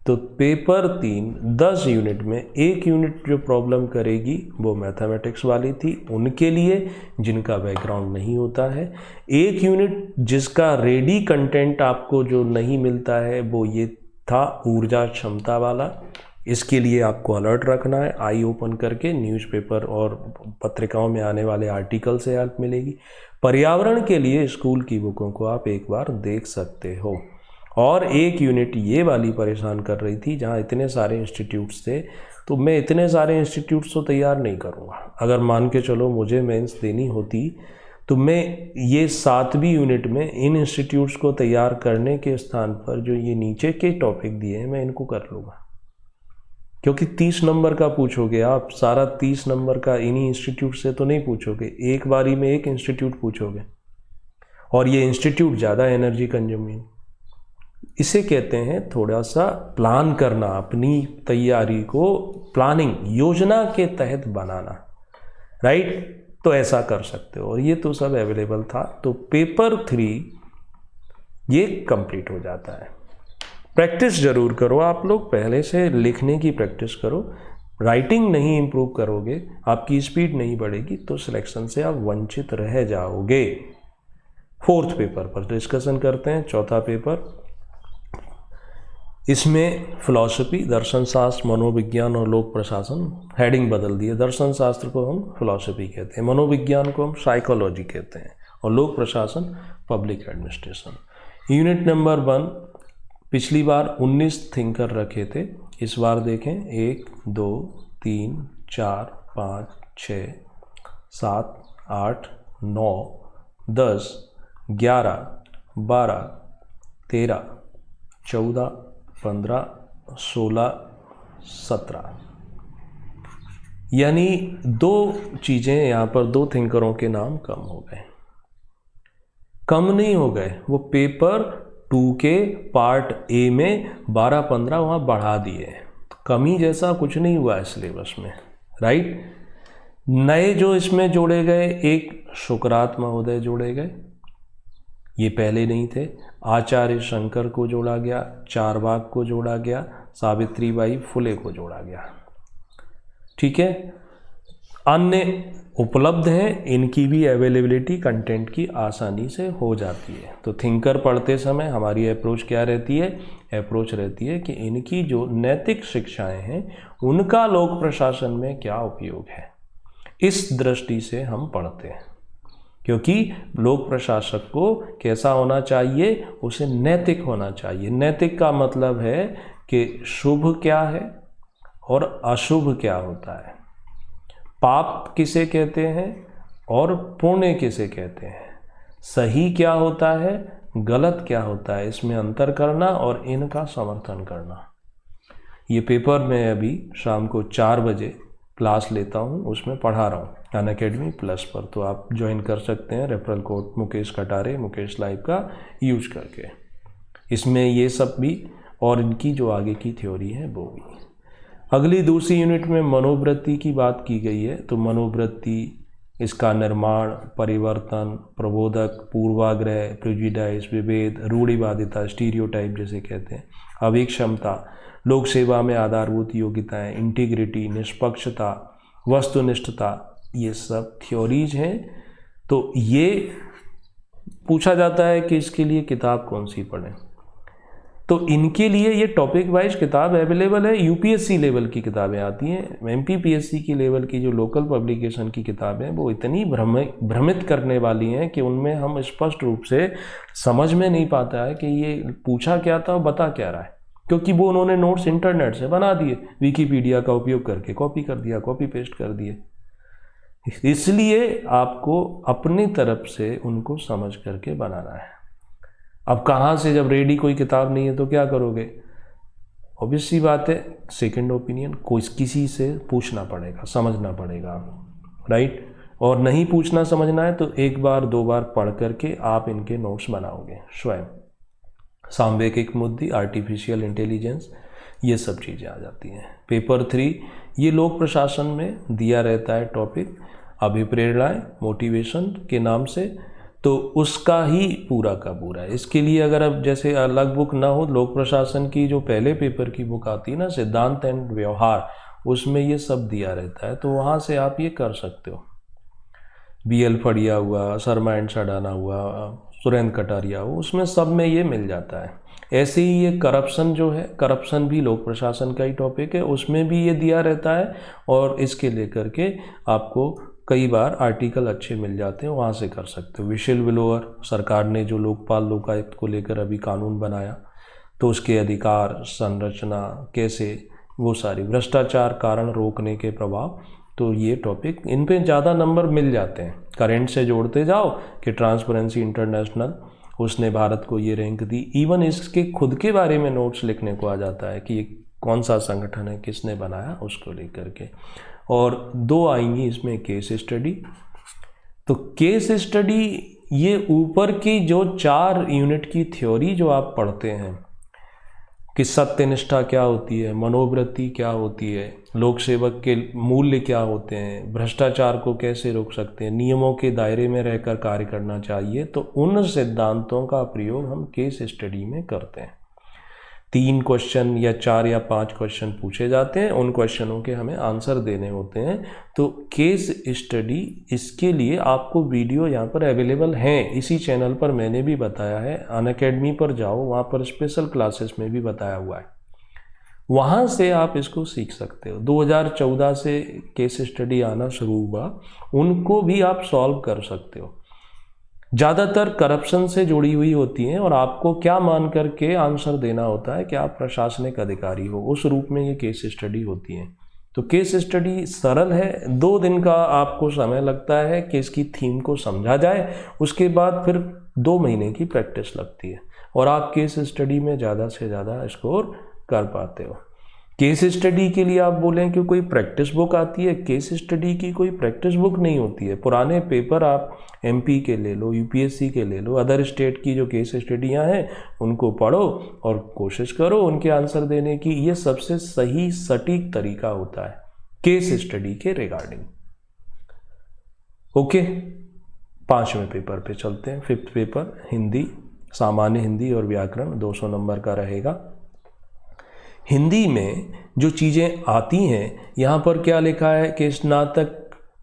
तो पेपर 3 10 यूनिट में एक यूनिट जो प्रॉब्लम करेगी वो मैथमेटिक्स वाली थी, उनके लिए जिनका बैकग्राउंड नहीं होता है। एक यूनिट जिसका रेडी कंटेंट आपको जो नहीं मिलता है वो ये था ऊर्जा क्षमता वाला। इसके लिए आपको अलर्ट रखना है, आई ओपन करके न्यूज़पेपर और पत्रिकाओं में आने वाले आर्टिकल से हेल्प मिलेगी। पर्यावरण के लिए स्कूल की बुकों को आप एक बार देख सकते हो। और एक यूनिट ये वाली परेशान कर रही थी जहाँ इतने सारे इंस्टीट्यूट्स थे, तो मैं इतने सारे इंस्टीट्यूट्स तो तैयार नहीं करूँगा। अगर मान के चलो मुझे मेंस देनी होती तो मैं ये 7वीं यूनिट में इन इंस्टीट्यूट्स को तैयार करने के स्थान पर जो ये नीचे के टॉपिक दिए हैं मैं इनको कर लूँगा, क्योंकि 30 नंबर का पूछोगे आप, सारा 30 नंबर का इन्हीं इंस्टीट्यूट से तो नहीं पूछोगे, एक बारी में एक इंस्टीट्यूट पूछोगे, और ये इंस्टीट्यूट ज़्यादा एनर्जी कंज्यूमिंग। इसे कहते हैं थोड़ा सा प्लान करना, अपनी तैयारी को प्लानिंग, योजना के तहत बनाना, राइट। तो ऐसा कर सकते हो, और ये तो सब अवेलेबल था। तो पेपर 3 ये कंप्लीट हो जाता है। प्रैक्टिस ज़रूर करो आप लोग, पहले से लिखने की प्रैक्टिस करो। राइटिंग नहीं इम्प्रूव करोगे, आपकी स्पीड नहीं बढ़ेगी, तो सिलेक्शन से आप वंचित रह जाओगे। 4th पेपर पर डिस्कशन करते हैं। 4था पेपर, इसमें फिलॉसफी, दर्शन शास्त्र, मनोविज्ञान और लोक प्रशासन, हेडिंग बदल दिए। दर्शन शास्त्र को हम फिलॉसफी कहते हैं, मनोविज्ञान को हम साइकोलॉजी कहते हैं, और लोक प्रशासन पब्लिक एडमिनिस्ट्रेशन। यूनिट नंबर 1 पिछली बार 19 थिंकर रखे थे, इस बार देखें 1 2 3 4 5 6 7 8 9 10 11 12 13 14 15 16 17, यानी 2 चीज़ें यहाँ पर, 2 थिंकरों के नाम कम हो गए। कम नहीं हो गए, वो पेपर 2 के पार्ट A में 12-15 वहाँ बढ़ा दिए। तो कमी जैसा कुछ नहीं हुआ है सिलेबस में, राइट। नए जो इसमें जोड़े गए, एक शुक्रात महोदय जोड़े गए, ये पहले नहीं थे। आचार्य शंकर को जोड़ा गया, चारवाक को जोड़ा गया, सावित्रीबाई फुले को जोड़ा गया, ठीक है। अन्य उपलब्ध हैं, इनकी भी अवेलेबिलिटी कंटेंट की आसानी से हो जाती है। तो थिंकर पढ़ते समय हमारी अप्रोच क्या रहती है? अप्रोच रहती है कि इनकी जो नैतिक शिक्षाएं हैं उनका लोक प्रशासन में क्या उपयोग है, इस दृष्टि से हम पढ़ते हैं। क्योंकि लोक प्रशासक को कैसा होना चाहिए, उसे नैतिक होना चाहिए। नैतिक का मतलब है कि शुभ क्या है और अशुभ क्या होता है, पाप किसे कहते हैं और पुण्य किसे कहते हैं, सही क्या होता है, गलत क्या होता है, इसमें अंतर करना और इनका समर्थन करना। ये पेपर मैं अभी शाम को 4 बजे क्लास लेता हूँ, उसमें पढ़ा रहा हूँ अनअकैडमी प्लस पर, तो आप ज्वाइन कर सकते हैं referral code Mukesh Katare, Mukesh live का यूज करके। इसमें ये सब भी और इनकी जो आगे की थ्योरी है वो भी। अगली दूसरी यूनिट में मनोवृत्ति की बात की गई है। तो मनोवृत्ति, इसका निर्माण, परिवर्तन, प्रबोधक, पूर्वाग्रह, प्रेजुडिस, विभेद, रूढ़िवादिता, स्टीरियोटाइप जिसे कहते हैं, आवेग क्षमता, लोक सेवा में आधारभूत योग्यताएं, इंटीग्रिटी, निष्पक्षता, वस्तुनिष्ठता, ये सब थ्योरीज हैं। तो ये पूछा जाता है कि इसके लिए किताब कौन सी पढ़ें, तो इनके लिए ये टॉपिक वाइज किताब अवेलेबल है। यूपीएससी लेवल की किताबें आती हैं, एमपीपीएससी की लेवल की जो लोकल पब्लिकेशन की किताबें वो इतनी भ्रमित करने वाली हैं कि उनमें हम स्पष्ट रूप से समझ में नहीं पाता है कि ये पूछा क्या था और बता क्या रहा है, क्योंकि वो उन्होंने नोट्स इंटरनेट से बना दिए, विकिपीडिया का उपयोग करके कॉपी कर दिया, कॉपी पेस्ट कर दिए। इसलिए आपको अपनी तरफ से उनको समझ करके बनाना है। अब कहाँ से, जब रेडी कोई किताब नहीं है तो क्या करोगे? ऑब्वियस सी बात है, सेकंड ओपिनियन कोई किसी से पूछना पड़ेगा, समझना पड़ेगा, राइट। और नहीं पूछना समझना है तो एक बार 2 बार पढ़ करके आप इनके नोट्स बनाओगे स्वयं। सामवेकिक मुद्दे, आर्टिफिशियल इंटेलिजेंस, ये सब चीज़ें आ जाती हैं। पेपर 3 ये लोक प्रशासन में दिया रहता है टॉपिक, अभिप्रेरणाएं, मोटिवेशन के नाम से, तो उसका ही पूरा का पूरा है। इसके लिए अगर अब जैसे अलग बुक ना हो, लोक प्रशासन की जो पहले पेपर की बुक आती है ना, सिद्धांत एंड व्यवहार, उसमें ये सब दिया रहता है, तो वहाँ से आप ये कर सकते हो। BL फड़िया हुआ, शर्मा एंड सडाना हुआ, सुरेंद्र कटारिया हुआ, उसमें सब में ये मिल जाता है। ऐसे ही ये करप्शन जो है, करप्शन भी लोक प्रशासन का ही टॉपिक है, उसमें भी ये दिया रहता है, और इसके लेकर के आपको कई बार आर्टिकल अच्छे मिल जाते हैं, वहाँ से कर सकते हो। विशिल विलोअर, सरकार ने जो लोकपाल लोकायुक्त को लेकर अभी कानून बनाया, तो उसके अधिकार, संरचना कैसे, वो सारी, भ्रष्टाचार कारण रोकने के प्रभाव, तो ये टॉपिक, इन पे ज़्यादा नंबर मिल जाते हैं। करेंट से जोड़ते जाओ कि ट्रांसपेरेंसी इंटरनेशनल, उसने भारत को ये रैंक दी, इवन इसके खुद के बारे में नोट्स लिखने को आ जाता है कि ये कौन सा संगठन है, किसने बनाया, उसको लेकर के। और 2 आएंगी इसमें केस स्टडी। तो केस स्टडी ये ऊपर की जो 4 यूनिट की थ्योरी जो आप पढ़ते हैं कि सत्यनिष्ठा क्या होती है, मनोवृत्ति क्या होती है, लोक सेवक के मूल्य क्या होते हैं, भ्रष्टाचार को कैसे रोक सकते हैं, नियमों के दायरे में रहकर कार्य करना चाहिए, तो उन सिद्धांतों का प्रयोग हम केस स्टडी में करते हैं। 3 क्वेश्चन या 4 या 5 क्वेश्चन पूछे जाते हैं, उन क्वेश्चनों के हमें आंसर देने होते हैं। तो केस स्टडी, इसके लिए आपको वीडियो यहाँ पर अवेलेबल हैं, इसी चैनल पर मैंने भी बताया है। अनअकैडमी पर जाओ, वहाँ पर स्पेशल क्लासेस में भी बताया हुआ है, वहाँ से आप इसको सीख सकते हो। 2014 से केस स्टडी आना शुरू हुआ, उनको भी आप सॉल्व कर सकते हो। ज़्यादातर करप्शन से जुड़ी हुई होती हैं, और आपको क्या मान करके आंसर देना होता है कि आप प्रशासनिक अधिकारी हो, उस रूप में ये केस स्टडी होती हैं। तो केस स्टडी सरल है, 2 दिन का आपको समय लगता है कि इसकी थीम को समझा जाए, उसके बाद फिर 2 महीने की प्रैक्टिस लगती है, और आप केस स्टडी में ज़्यादा से ज़्यादा स्कोर कर पाते हो। केस स्टडी के लिए आप बोलें कि कोई प्रैक्टिस बुक आती है, केस स्टडी की कोई प्रैक्टिस बुक नहीं होती है। पुराने पेपर आप MP के ले लो, UPSC के ले लो, अदर स्टेट की जो केस स्टडियाँ हैं उनको पढ़ो और कोशिश करो उनके आंसर देने की। ये सबसे सही सटीक तरीका होता है केस स्टडी के रिगार्डिंग। ओके, 5वें पेपर पे चलते हैं। 5th पेपर हिंदी, सामान्य हिंदी और व्याकरण, 200 नंबर का रहेगा। हिंदी में जो चीज़ें आती हैं, यहाँ पर क्या लिखा है कि स्नातक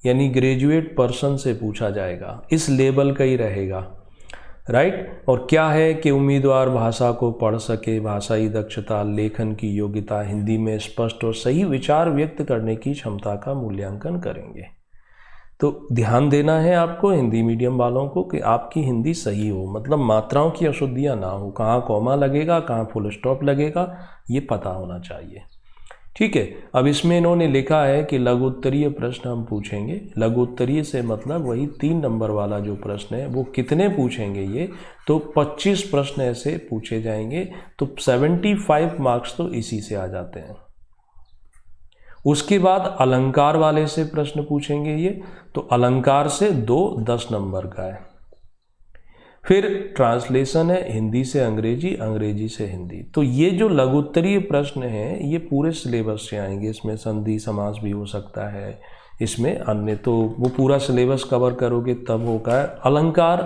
यानी ग्रेजुएट पर्सन से पूछा जाएगा, इस लेवल का ही रहेगा, राइट। और क्या है कि उम्मीदवार भाषा को पढ़ सके, भाषाई दक्षता, लेखन की योग्यता, हिंदी में स्पष्ट और सही विचार व्यक्त करने की क्षमता का मूल्यांकन करेंगे। तो ध्यान देना है आपको हिंदी मीडियम वालों को कि आपकी हिंदी सही हो, मतलब मात्राओं की अशुद्धियाँ ना हो, कहाँ कॉमा लगेगा, कहाँ फुल स्टॉप लगेगा, ये पता होना चाहिए। ठीक है। अब इसमें इन्होंने लिखा है कि लघु उत्तरीय प्रश्न हम पूछेंगे। लघु उत्तरीय से मतलब वही 3 नंबर वाला जो प्रश्न है वो कितने पूछेंगे ये, तो 25 प्रश्न ऐसे पूछे जाएंगे, तो 75 मार्क्स तो इसी से आ जाते हैं। उसके बाद अलंकार वाले से प्रश्न पूछेंगे ये, तो अलंकार से 2 10 नंबर का है। फिर ट्रांसलेशन है हिंदी से अंग्रेजी, अंग्रेजी से हिंदी। तो ये जो लघु उत्तरीय प्रश्न हैं ये पूरे सिलेबस से आएंगे। इसमें संधि समास भी हो सकता है, इसमें अन्य, तो वो पूरा सिलेबस कवर करोगे तब होगा। अलंकार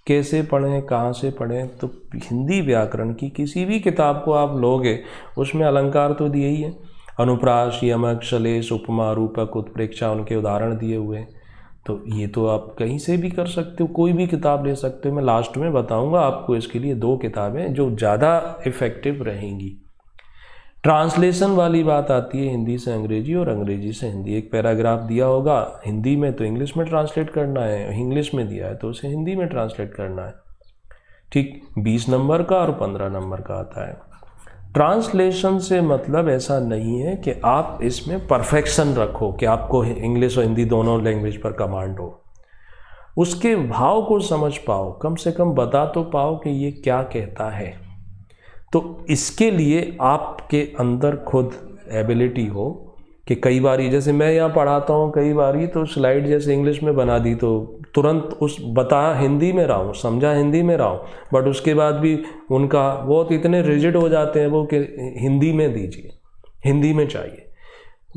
कैसे पढ़ें, कहाँ से पढ़ें, तो हिंदी व्याकरण की किसी भी किताब को आप लोगे उसमें अलंकार तो दिए ही है। अनुप्रास, यमक, श्लेष, उपमा, रूपक, उत्प्रेक्षा, उनके उदाहरण दिए हुए हैं। तो ये तो आप कहीं से भी कर सकते हो, कोई भी किताब ले सकते हो। मैं लास्ट में बताऊंगा आपको इसके लिए 2 किताबें जो ज़्यादा इफ़ेक्टिव रहेंगी। ट्रांसलेशन वाली बात आती है हिंदी से अंग्रेजी और अंग्रेजी से हिंदी। एक पैराग्राफ दिया होगा हिंदी में तो इंग्लिश में ट्रांसलेट करना है, इंग्लिश में दिया है तो उसे हिंदी में ट्रांसलेट करना है। ठीक, 20 नंबर का और 15 नंबर का आता है। ट्रांसलेशन से मतलब ऐसा नहीं है कि आप इसमें परफेक्शन रखो कि आपको इंग्लिश और हिंदी दोनों लैंग्वेज पर कमांड हो। उसके भाव को समझ पाओ, कम से कम बता तो पाओ कि ये क्या कहता है। तो इसके लिए आपके अंदर खुद एबिलिटी हो कि कई बारी, जैसे मैं यहाँ पढ़ाता हूँ, कई बारी तो स्लाइड जैसे इंग्लिश में बना दी तो तुरंत उस बता हिंदी में रहा हूँ, समझा हिंदी में रहा हूँ, बट उसके बाद भी उनका बहुत इतने रिजिड हो जाते हैं वो कि हिंदी में दीजिए, हिंदी में चाहिए।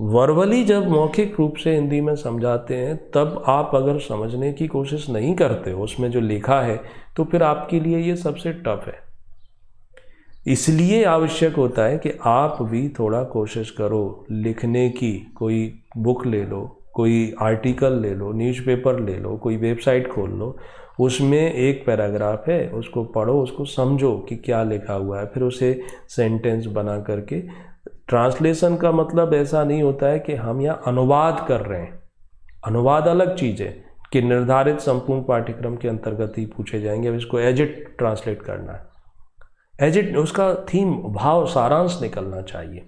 वर्बली जब मौखिक रूप से हिंदी में समझाते हैं तब आप अगर समझने की कोशिश नहीं करते हो उसमें जो लिखा है, तो फिर आपके लिए ये सबसे टफ है। इसलिए आवश्यक होता है कि आप भी थोड़ा कोशिश करो लिखने की। कोई बुक ले लो, कोई आर्टिकल ले लो, न्यूज़पेपर ले लो, कोई वेबसाइट खोल लो, उसमें एक पैराग्राफ है उसको पढ़ो, उसको समझो कि क्या लिखा हुआ है, फिर उसे सेंटेंस बना करके। ट्रांसलेशन का मतलब ऐसा नहीं होता है कि हम यहाँ अनुवाद कर रहे हैं। अनुवाद अलग चीज़ है कि निर्धारित संपूर्ण पाठ्यक्रम के अंतर्गत ही पूछे जाएंगे, अब इसको एज इट ट्रांसलेट करना है, एज इट, उसका थीम, भाव, सारांश निकलना चाहिए।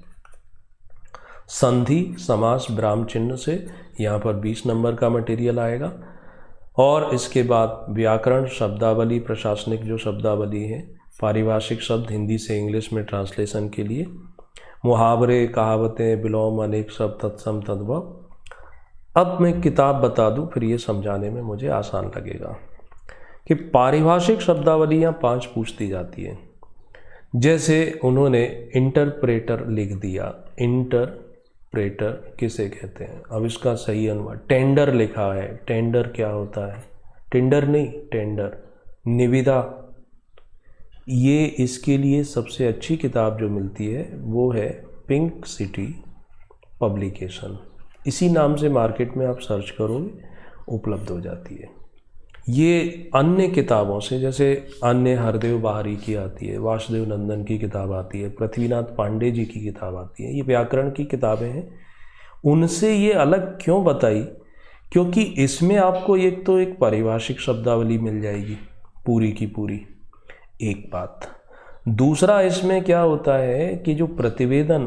संधि समास ब्राह्म चिन्ह से यहाँ पर 20 नंबर का मटेरियल आएगा। और इसके बाद व्याकरण, शब्दावली, प्रशासनिक जो शब्दावली है, पारिभाषिक शब्द हिंदी से इंग्लिश में ट्रांसलेशन के लिए, मुहावरे, कहावतें, विलोम, अनेक शब्द, तत्सम, तद्भव। अब मैं किताब बता दूं फिर ये समझाने में मुझे आसान लगेगा कि पारिभाषिक शब्दावलियाँ 5 पूछती जाती है। जैसे उन्होंने इंटरप्रेटर लिख दिया, इंटरप्रेटर किसे कहते हैं, अब इसका सही अनुवाद। टेंडर लिखा है, टेंडर क्या होता है, टेंडर नहीं, टेंडर, निविदा। ये इसके लिए सबसे अच्छी किताब जो मिलती है वो है पिंक सिटी पब्लिकेशन, इसी नाम से मार्केट में आप सर्च करोगे उपलब्ध हो जाती है। ये अन्य किताबों से, जैसे अन्य हरदेव बाहरी की आती है, वासुदेव नंदन की किताब आती है, पृथ्वीनाथ पांडे जी की किताब आती है, ये व्याकरण की किताबें हैं, उनसे ये अलग क्यों बताई, क्योंकि इसमें आपको एक तो एक पारिभाषिक शब्दावली मिल जाएगी पूरी की पूरी, एक बात। दूसरा इसमें क्या होता है कि जो प्रतिवेदन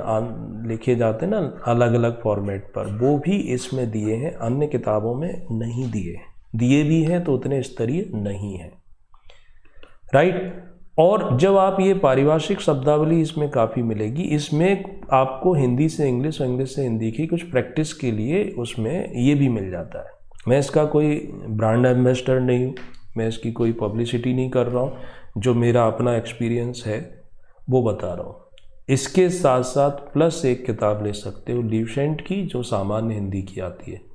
लिखे जाते हैं ना अलग अलग फॉर्मेट पर, वो भी इसमें दिए हैं, अन्य किताबों में नहीं दिए भी हैं तो उतने स्तरीय नहीं है, राइट। और जब आप ये पारिभाषिक शब्दावली इसमें काफ़ी मिलेगी, इसमें आपको हिंदी से इंग्लिश और इंग्लिश से हिंदी की कुछ प्रैक्टिस के लिए उसमें ये भी मिल जाता है। मैं इसका कोई ब्रांड एम्बेसडर नहीं हूँ, मैं इसकी कोई पब्लिसिटी नहीं कर रहा हूँ, जो मेरा अपना एक्सपीरियंस है वो बता रहा हूँ। इसके साथ साथ प्लस एक किताब ले सकते हो लीवसेंट की, जो सामान्य हिंदी की आती है,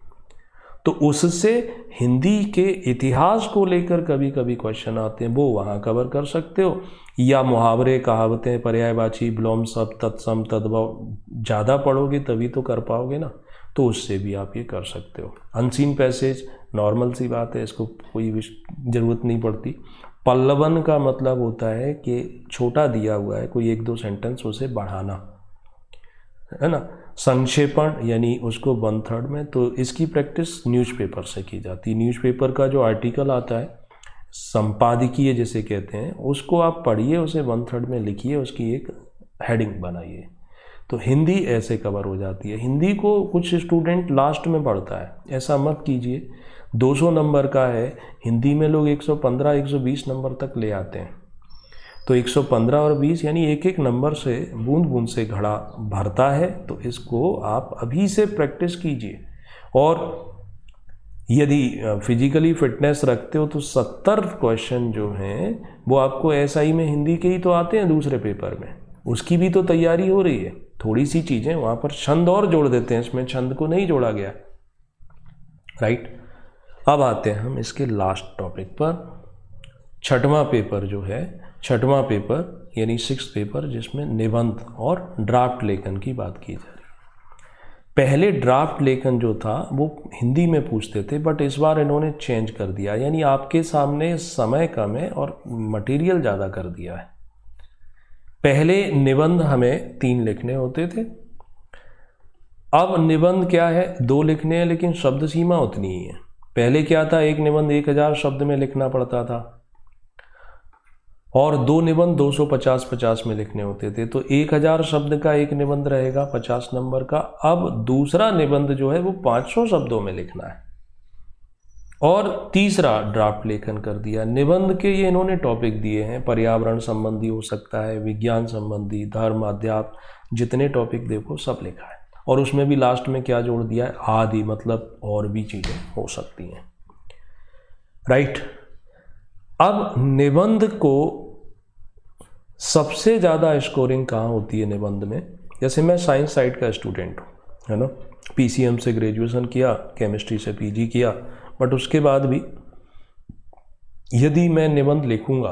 तो उससे हिंदी के इतिहास को लेकर कभी कभी क्वेश्चन आते हैं, वो वहाँ कवर कर सकते हो। या मुहावरे, कहावतें, पर्यायवाची, विलोम शब्द, तत्सम, तद्भव ज़्यादा पढ़ोगे तभी तो कर पाओगे ना, तो उससे भी आप ये कर सकते हो। अनसीन पैसेज नॉर्मल सी बात है, इसको कोई ज़रूरत नहीं पड़ती। पल्लवन का मतलब होता है कि छोटा दिया हुआ है कोई 1-2 सेंटेंस, उसे बढ़ाना, है ना। संक्षेपण यानी उसको 1/3 में, तो इसकी प्रैक्टिस न्यूज़पेपर से की जाती है। न्यूज़पेपर का जो आर्टिकल आता है, संपादकीय जिसे कहते हैं, उसको आप पढ़िए, उसे 1/3 में लिखिए, उसकी एक हेडिंग बनाइए, तो हिंदी ऐसे कवर हो जाती है। हिंदी को कुछ स्टूडेंट लास्ट में पढ़ता है, ऐसा मत कीजिए। 200 नंबर का है, हिंदी में लोग 115 120 नंबर तक ले आते हैं, तो 115 और 20 यानी एक एक नंबर से बूंद बूंद से घड़ा भरता है। तो इसको आप अभी से प्रैक्टिस कीजिए। और यदि फिजिकली फिटनेस रखते हो तो 70 क्वेश्चन जो हैं वो आपको एसआई में हिंदी के ही तो आते हैं, दूसरे पेपर में उसकी भी तो तैयारी हो रही है। थोड़ी सी चीज़ें वहाँ पर छंद और जोड़ देते हैं, इसमें छंद को नहीं जोड़ा गया, राइट। अब आते हैं हम इसके लास्ट टॉपिक पर, छठवां पेपर जो है, छठवां पेपर यानी 6th पेपर, जिसमें निबंध और ड्राफ्ट लेखन की बात की जा रही है। पहले ड्राफ्ट लेखन जो था वो हिंदी में पूछते थे, बट इस बार इन्होंने चेंज कर दिया, यानी आपके सामने समय कम है और मटेरियल ज़्यादा कर दिया है। पहले निबंध हमें 3 लिखने होते थे, अब निबंध क्या है, 2 लिखने हैं, लेकिन शब्द सीमा उतनी ही है। पहले क्या था, एक निबंध 1000 शब्द में लिखना पड़ता था और 2 निबंध 250-50 में लिखने होते थे, तो 1000 शब्द का एक निबंध रहेगा 50 नंबर का। अब दूसरा निबंध जो है वो 500 शब्दों में लिखना है। और तीसरा ड्राफ्ट लेखन कर दिया। निबंध के ये इन्होंने टॉपिक दिए हैं, पर्यावरण संबंधी हो सकता है, विज्ञान संबंधी, धर्म, अध्यात्म, जितने टॉपिक देखो सब लिखा है। और उसमें भी लास्ट में क्या जोड़ दिया है, आदि, मतलब और भी चीज़ें हो सकती हैं, राइट। अब निबंध को सबसे ज़्यादा स्कोरिंग कहाँ होती है निबंध में, जैसे मैं साइंस साइड का स्टूडेंट हूँ, है ना, पीसीएम से ग्रेजुएशन किया, केमिस्ट्री से पीजी किया, बट उसके बाद भी यदि मैं निबंध लिखूँगा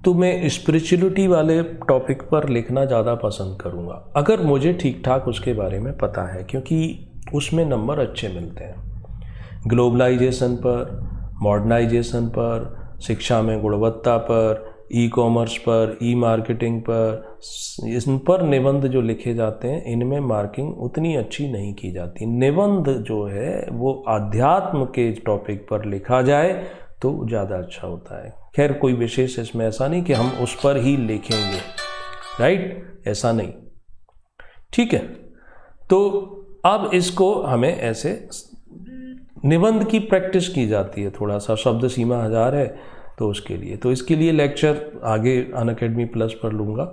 तो मैं स्पिरिचुअलिटी वाले टॉपिक पर लिखना ज़्यादा पसंद करूँगा, अगर मुझे ठीक ठाक उसके बारे में पता है, क्योंकि उसमें नंबर अच्छे मिलते हैं। ग्लोबलाइजेशन पर, मॉडर्नाइजेशन पर, शिक्षा में गुणवत्ता पर, ई कॉमर्स पर, ई मार्केटिंग पर, इन पर निबंध जो लिखे जाते हैं, इनमें मार्किंग उतनी अच्छी नहीं की जाती। निबंध जो है वो अध्यात्म के टॉपिक पर लिखा जाए तो ज़्यादा अच्छा होता है। खैर कोई विशेष इसमें ऐसा नहीं कि हम उस पर ही लिखेंगे, राइट, ऐसा नहीं, ठीक है। तो अब इसको हमें ऐसे निबंध की प्रैक्टिस की जाती है, थोड़ा सा शब्द सीमा 1000 है तो उसके लिए, तो इसके लिए लेक्चर आगे अनअकैडमी प्लस पर लूँगा।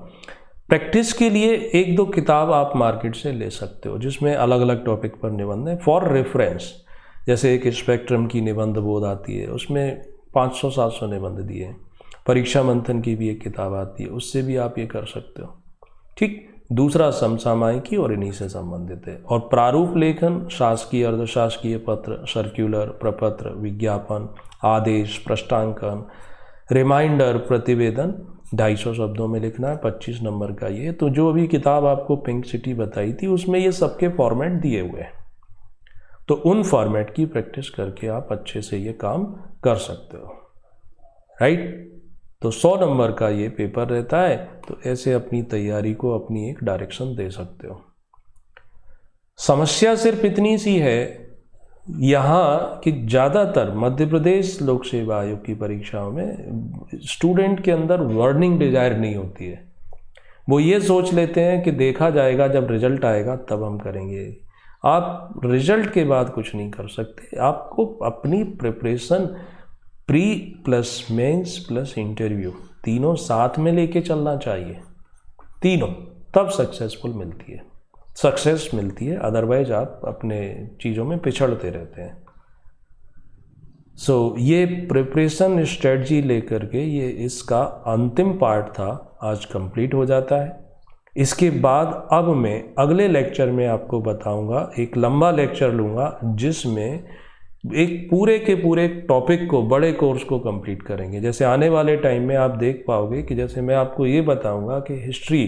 प्रैक्टिस के लिए 1-2 किताब आप मार्केट से ले सकते हो जिसमें अलग अलग टॉपिक पर निबंध है, फॉर रेफरेंस। जैसे एक स्पेक्ट्रम की निबंध बोध आती है, उसमें 500-700 निबंध दिए हैं। परीक्षा मंथन की भी एक किताब आती है, उससे भी आप ये कर सकते हो, ठीक। दूसरा समसामयिकी और इन्हीं से संबंधित है। और प्रारूप लेखन, शासकीय, अर्धशासकीय पत्र, सर्क्यूलर, प्रपत्र, विज्ञापन, आदेश, प्रश्नांकन, रिमाइंडर, प्रतिवेदन 250 शब्दों में लिखना है, 25 नंबर का ये। तो जो अभी किताब आपको पिंक सिटी बताई थी उसमें ये सबके फॉर्मेट दिए हुए हैं, तो उन फॉर्मेट की प्रैक्टिस करके आप अच्छे से ये काम कर सकते हो, राइट। तो 100 नंबर का ये पेपर रहता है, तो ऐसे अपनी तैयारी को अपनी एक डायरेक्शन दे सकते हो। समस्या सिर्फ इतनी सी है यहाँ कि ज़्यादातर मध्य प्रदेश लोक सेवा आयोग की परीक्षाओं में स्टूडेंट के अंदर लर्निंग डिजायर नहीं होती है। वो ये सोच लेते हैं कि देखा जाएगा, जब रिजल्ट आएगा तब हम करेंगे। आप रिजल्ट के बाद कुछ नहीं कर सकते, आपको अपनी preparation pre plus mains plus interview तीनों साथ में लेके चलना चाहिए, तीनों, तब सक्सेसफुल मिलती है, सक्सेस मिलती है। अदरवाइज आप अपने चीज़ों में पिछड़ते रहते हैं। सो ये प्रिपरेशन स्ट्रेटजी लेकर के ये इसका अंतिम पार्ट था, आज कंप्लीट हो जाता है। इसके बाद अब मैं अगले लेक्चर में आपको बताऊंगा, एक लंबा लेक्चर लूँगा जिसमें एक पूरे के पूरे टॉपिक को, बड़े कोर्स को कंप्लीट करेंगे। जैसे आने वाले टाइम में आप देख पाओगे कि जैसे मैं आपको ये बताऊंगा कि हिस्ट्री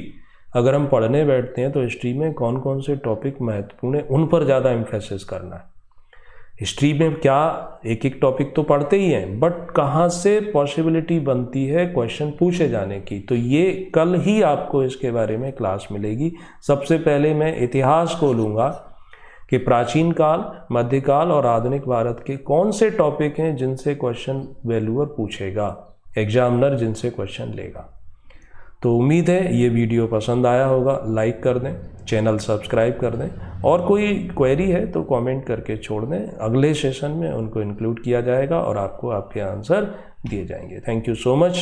अगर हम पढ़ने बैठते हैं तो हिस्ट्री में कौन कौन से टॉपिक महत्वपूर्ण है, उन पर ज़्यादा एम्फेसिस करना है। हिस्ट्री में क्या एक एक टॉपिक तो पढ़ते ही हैं, बट कहाँ से पॉसिबिलिटी बनती है क्वेश्चन पूछे जाने की, तो ये कल ही आपको इसके बारे में क्लास मिलेगी। सबसे पहले मैं इतिहास को लूँगा कि प्राचीन काल, मध्यकाल और आधुनिक भारत के कौन से टॉपिक हैं जिनसे क्वेश्चन वैल्यूअर पूछेगा, एग्जामिनर जिनसे क्वेश्चन लेगा। तो उम्मीद है ये वीडियो पसंद आया होगा, लाइक कर दें, चैनल सब्सक्राइब कर दें, और कोई क्वेरी है तो कमेंट करके छोड़ दें, अगले सेशन में उनको इंक्लूड किया जाएगा और आपको आपके आंसर दिए जाएंगे। Thank you so much.